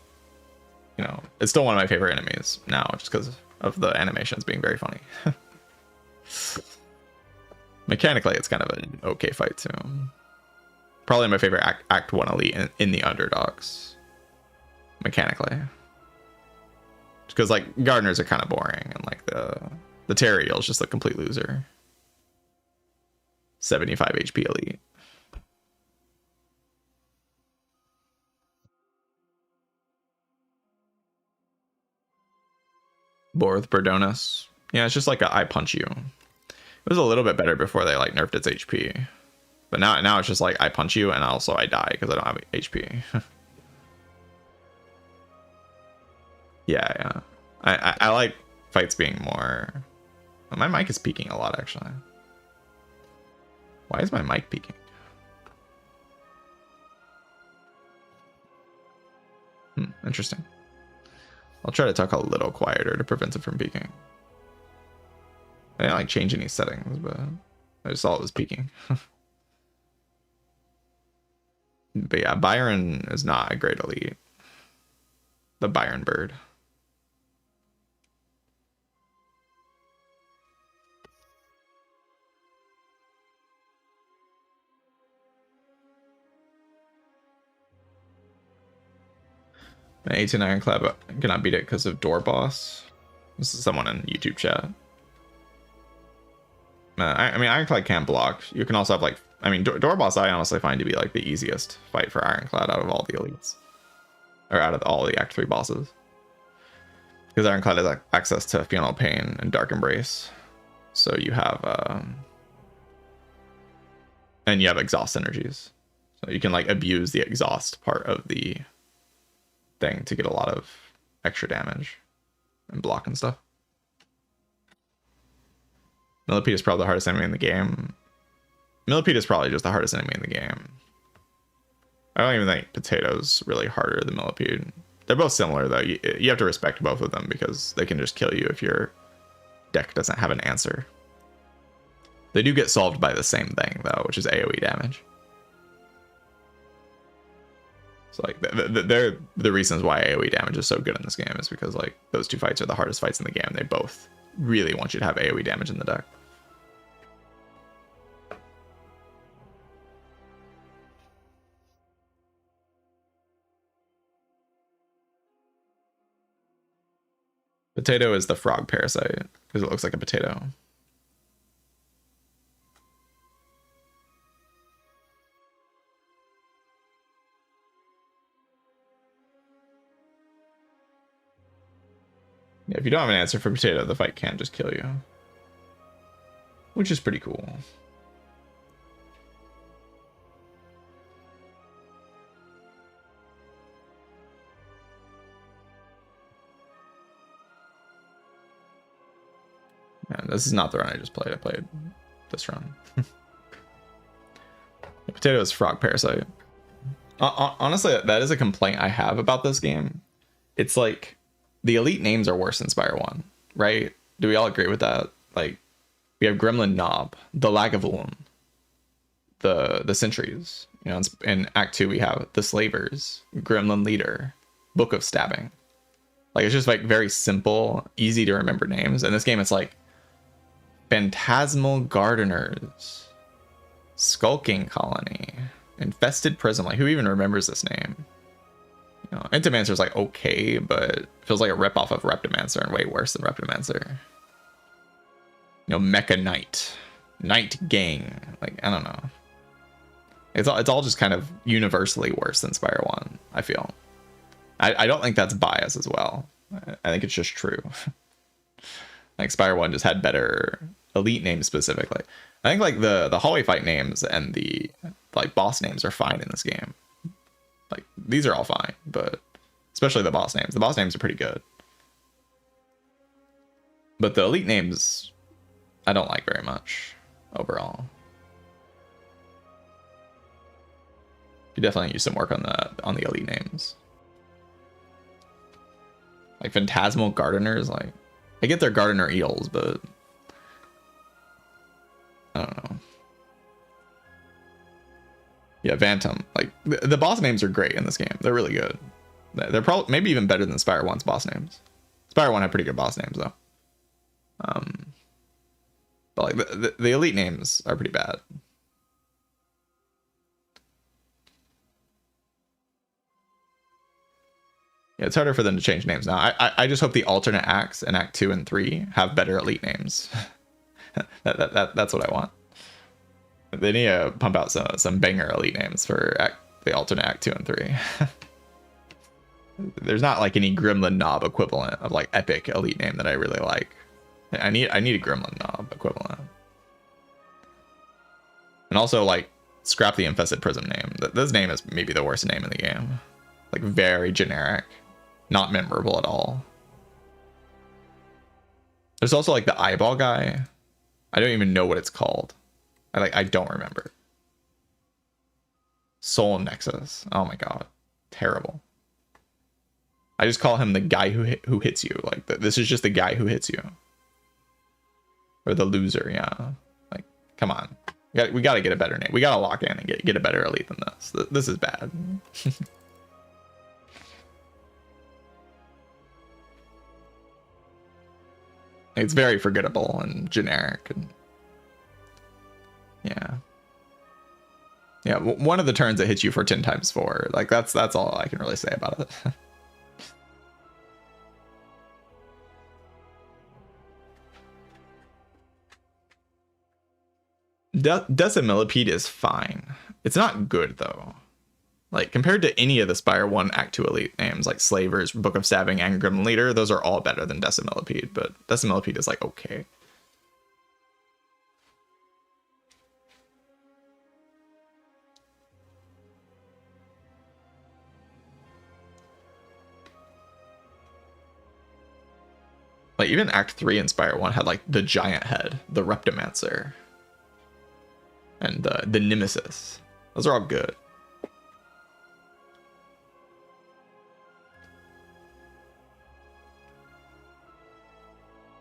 you know, it's still one of my favorite enemies now, just because of the animations being very funny. Mechanically, it's kind of an okay fight too. Probably my favorite Act 1 elite in the underdogs. Mechanically. Because like Gardeners are kind of boring, and like The Teriel's just a complete loser. 75 HP elite. Borth Berdonis. Yeah, it's just like I punch you. It was a little bit better before they like nerfed its HP. But now it's just like I punch you and also I die because I don't have HP. yeah. I like fights being more... My mic is peaking a lot actually. Why is my mic peaking? Interesting. I'll try to talk a little quieter to prevent it from peaking. I didn't like change any settings, but I just saw it was peaking. But yeah, Byron is not a great elite. The Byron bird. An A10 Ironclad cannot beat it because of Door Boss. This is someone in YouTube chat. I mean, Ironclad can't block. You can also have like, I mean, Door Boss I honestly find to be like the easiest fight for Ironclad out of all the elites. Or out of all the Act 3 bosses. Because Ironclad has access to Funeral Pain and Dark Embrace. So you have, and you have exhaust energies. So you can like abuse the exhaust part of the thing to get a lot of extra damage and block and stuff. Millipede is probably the hardest enemy in the game. Millipede is probably just the hardest enemy in the game. I don't even think Potato's really harder than Millipede. They're both similar though. You have to respect both of them because they can just kill you if your deck doesn't have an answer. They do get solved by the same thing though, which is AoE damage. So like they're the reasons why AoE damage is so good in this game is because like those two fights are the hardest fights in the game. They both really want you to have AoE damage in the deck. Potato is the frog parasite because it looks like a potato. Yeah, if you don't have an answer for Potato, the fight can just kill you. Which is pretty cool. Man, this is not the run I just played. I played this run. Potato is frog parasite. Honestly, that is a complaint I have about this game. It's like the elite names are worse than Spire 1, right? Do we all agree with that? Like, we have Gremlin Knob, the Lagavulin, the Sentries. You know, in Act 2 we have the Slavers, Gremlin Leader, Book of Stabbing. Like, it's just like very simple, easy to remember names. In this game, it's like Phantasmal Gardeners, Skulking Colony, Infested Prison. Like, who even remembers this name? You know, Intimancer's like okay, but feels like a ripoff of Reptimancer and way worse than Reptimancer. You know, Mecha Knight, Night Gang. Like, I don't know. It's all just kind of universally worse than Spire 1, I feel. I don't think that's bias as well. I think it's just true. Like, Spire 1 just had better elite names specifically. I think like the hallway fight names and the like boss names are fine in this game. Like, these are all fine, but especially the boss names. The boss names are pretty good. But the elite names, I don't like very much overall. You definitely use some work on the elite names. Like Phantasmal Gardeners, like, I get their gardener eels, but I don't know. Yeah, Vantum. Like, the boss names are great in this game. They're really good. They're probably maybe even better than Spire 1's boss names. Spire 1 had pretty good boss names though. But like the elite names are pretty bad. Yeah, it's harder for them to change names now. I just hope the alternate acts in Act 2 and 3 have better elite names. That's what I want. They need to pump out some banger elite names for the alternate Act 2 and 3. There's not like any Gremlin Knob equivalent of like epic elite name that I really like. I need a Gremlin Knob equivalent. And also like scrap the Infested Prism name. This name is maybe the worst name in the game. Like very generic, not memorable at all. There's also like the eyeball guy. I don't even know what it's called. I don't remember. Soul Nexus. Oh my god, terrible. I just call him the guy who hits you. Like this is just the guy who hits you, or the loser. Yeah, like come on, we got to get a better name. We got to lock in and get a better elite than this. This is bad. It's very forgettable and generic. And yeah, one of the turns that hits you for 10 times 4. Like that's all I can really say about it. Decimillipede is fine. It's not good though. Like compared to any of the Spire 1 Act 2 elite names like Slavers, Book of Stabbing, and Gremlin Leader, those are all better than Decimillipede, but Decimillipede is like okay. Like even Act 3 in Spire 1 had like the giant head, the Reptomancer, and the Nemesis. Those are all good.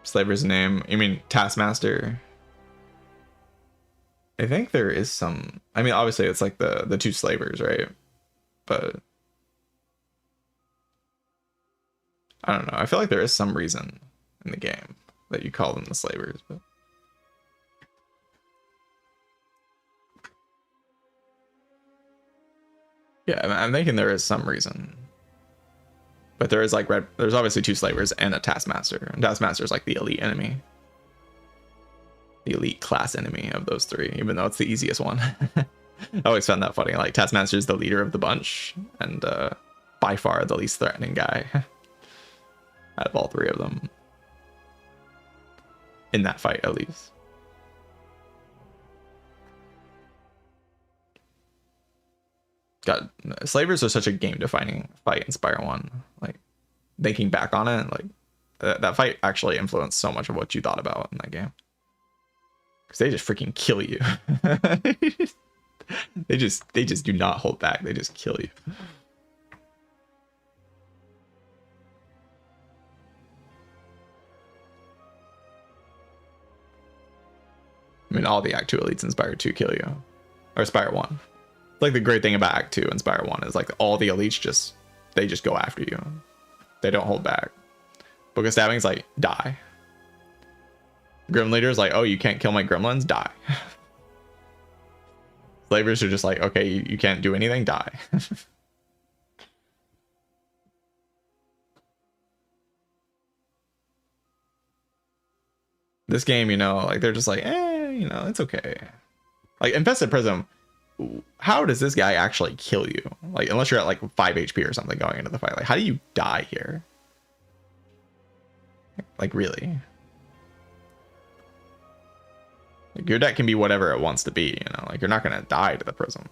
Slaver's name, you mean Taskmaster? I think there is some, I mean obviously it's like the 2 slavers, right? But I don't know, I feel like there is some reason in the game that you call them the slavers, but yeah, I'm thinking there is some reason. But there is like there's obviously 2 slavers and a Taskmaster. And Taskmaster is like the elite enemy. The elite class enemy of those 3, even though it's the easiest one. I always found that funny. Like Taskmaster is the leader of the bunch and by far the least threatening guy out of all 3 of them. In that fight, at least. God, Slavers are such a game-defining fight in Spire 1. Like, thinking back on it, like, that fight actually influenced so much of what you thought about in that game. Because they just freaking kill you. they just do not hold back. They just kill you. I mean, all the Act 2 elites in Spire 2 kill you. Or Spire 1. Like the great thing about Act 2 and Spire 1 is like all the elites they just go after you. They don't hold back. Book of Stabbing is like, die. Gremlin Leader is like, oh, you can't kill my gremlins? Die. Slavers are just like, okay, you can't do anything? Die. This game, you know, like they're just like, you know, it's okay. Like Infested Prism, how does this guy actually kill you? Like, unless you're at like 5 HP or something going into the fight. Like, how do you die here? Like, really? Like, your deck can be whatever it wants to be, you know? Like, you're not going to die to the Prism.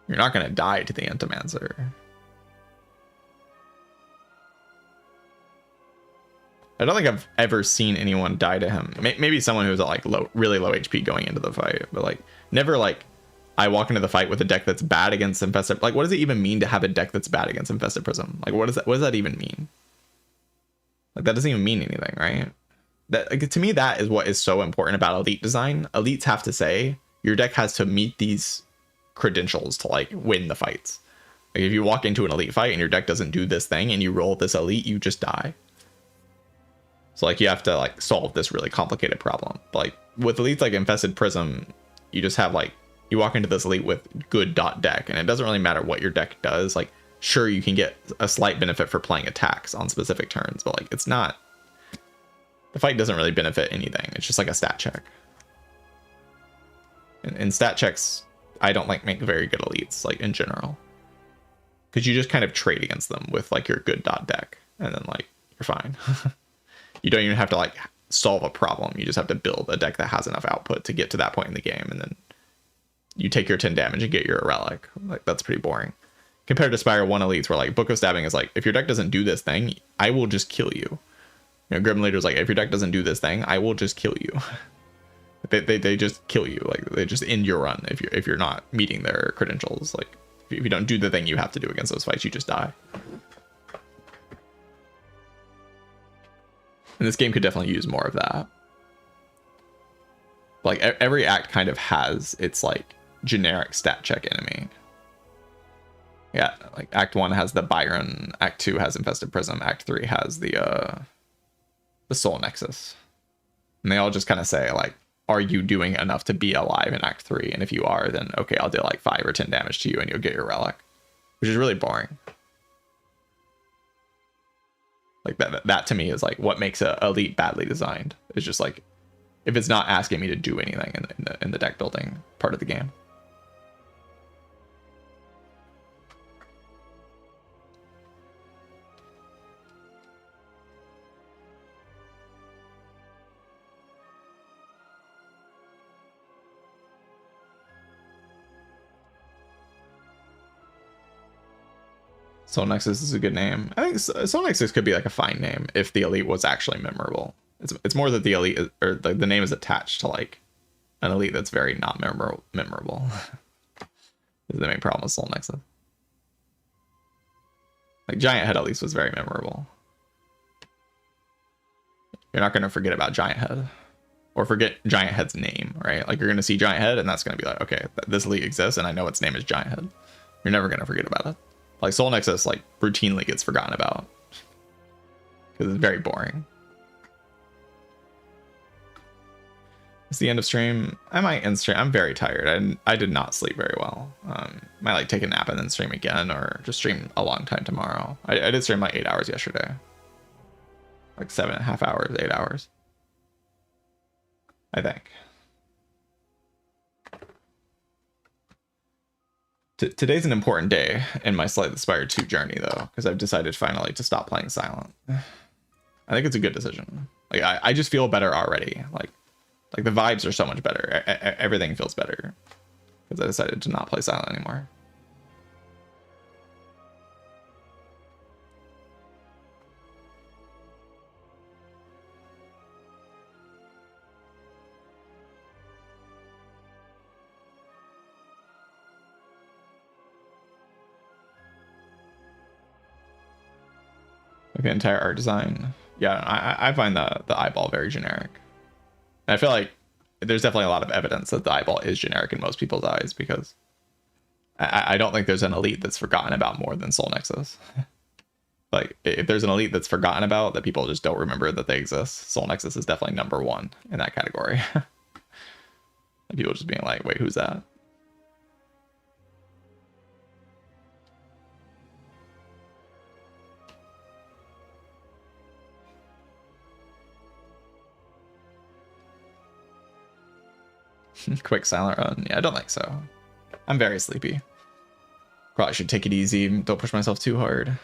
You're not going to die to the Entomancer. I don't think I've ever seen anyone die to him. Maybe someone who's at like really low HP going into the fight, but like never like I walk into the fight with a deck that's bad against Infested. Like, what does it even mean to have a deck that's bad against Infested Prism? Like, what does that even mean? Like, that doesn't even mean anything, right? That, like, to me, that is what is so important about elite design. Elites have to say your deck has to meet these credentials to like win the fights. Like, if you walk into an elite fight and your deck doesn't do this thing and you roll this elite, you just die. So like you have to like solve this really complicated problem. But, like with elites like Infested Prism, you just have like you walk into this elite with good dot deck, and it doesn't really matter what your deck does. Like sure, you can get a slight benefit for playing attacks on specific turns, but like it's not, the fight doesn't really benefit anything. It's just like a stat check. And stat checks, I don't like make very good elites, like in general, because you just kind of trade against them with like your good dot deck, and then like you're fine. You don't even have to like solve a problem. You just have to build a deck that has enough output to get to that point in the game, and then you take your 10 damage and get your relic. Like that's pretty boring compared to Spire 1 elites, where like Book of Stabbing is like, if your deck doesn't do this thing, I will just kill you. You know, Grim Leader's like, if your deck doesn't do this thing, I will just kill you. They just kill you. Like they just end your run if you're not meeting their credentials. Like if you don't do the thing you have to do against those fights, you just die. And this game could definitely use more of that. Like every act kind of has its like generic stat check enemy. Yeah, like Act 1 has the Byron, Act 2 has Infested Prism, Act 3 has the Soul Nexus. And they all just kind of say like, are you doing enough to be alive in Act 3? And if you are, then okay, I'll do like 5 or 10 damage to you and you'll get your relic, which is really boring. Like that to me is like what makes a elite badly designed. It's just like, if it's not asking me to do anything in the deck building part of the game. Soul Nexus is a good name. I think Soul Nexus could be like a fine name if the elite was actually memorable. It's more that the elite is, or the name is attached to like an elite that's very not memorable. Is the main problem with Soul Nexus. Like Giant Head at least was very memorable. You're not going to forget about Giant Head or forget Giant Head's name, right? Like you're going to see Giant Head and that's going to be like, okay, this elite exists and I know its name is Giant Head. You're never going to forget about it. Like Soul Nexus like routinely gets forgotten about because it's very boring. It's the end of stream. I might end stream. I'm very tired. I did not sleep very well. Might like take a nap and then stream again, or just stream a long time tomorrow. I did stream like 8 hours yesterday, like 7.5 hours, 8 hours, I think. Today's an important day in my Slay the Spire 2 journey, though, because I've decided finally to stop playing silent. I think it's a good decision. Like I just feel better already. Like the vibes are so much better. Everything feels better because I decided to not play silent anymore. Okay, entire art design. Yeah, I find the eyeball very generic. And I feel like there's definitely a lot of evidence that the eyeball is generic in most people's eyes, because I don't think there's an elite that's forgotten about more than Soul Nexus. Like if there's an elite that's forgotten about that people just don't remember that they exist, Soul Nexus is definitely #1 in that category. And people just being like, wait, who's that? Quick silent run. Yeah, I don't think so. I'm very sleepy. Probably should take it easy. Don't push myself too hard.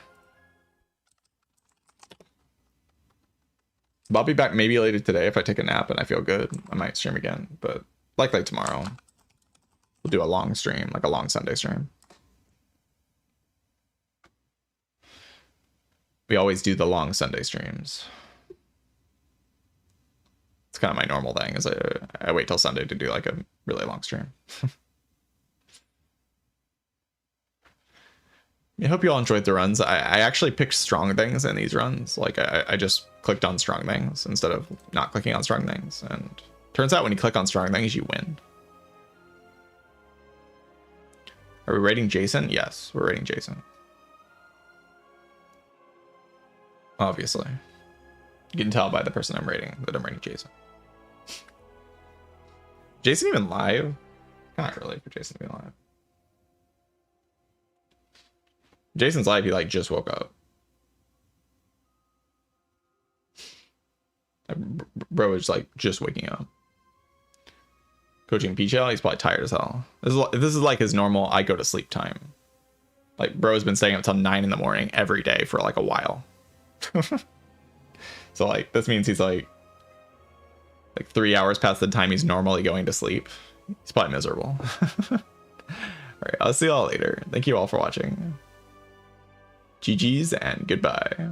But I'll be back maybe later today if I take a nap and I feel good. I might stream again, but likely tomorrow. We'll do a long stream, like a long Sunday stream. We always do the long Sunday streams. It's kind of my normal thing, is I wait till Sunday to do like a really long stream. I hope you all enjoyed the runs. I actually picked strong things in these runs. Like I just clicked on strong things instead of not clicking on strong things. And turns out when you click on strong things, you win. Are we rating Jason? Yes, we're rating Jason. Obviously. You can tell by the person I'm rating that I'm rating Jason. Jason even live? Kind of early for Jason to be live. Jason's live, he like just woke up. Bro is like just waking up. Coaching PCL, he's probably tired as hell. This is like his normal I go to sleep time. Like bro's been staying up till 9 in the morning every day for like a while. So like this means he's like 3 hours past the time he's normally going to sleep. He's probably miserable. All right, I'll see y'all later. Thank you all for watching. GG's and goodbye.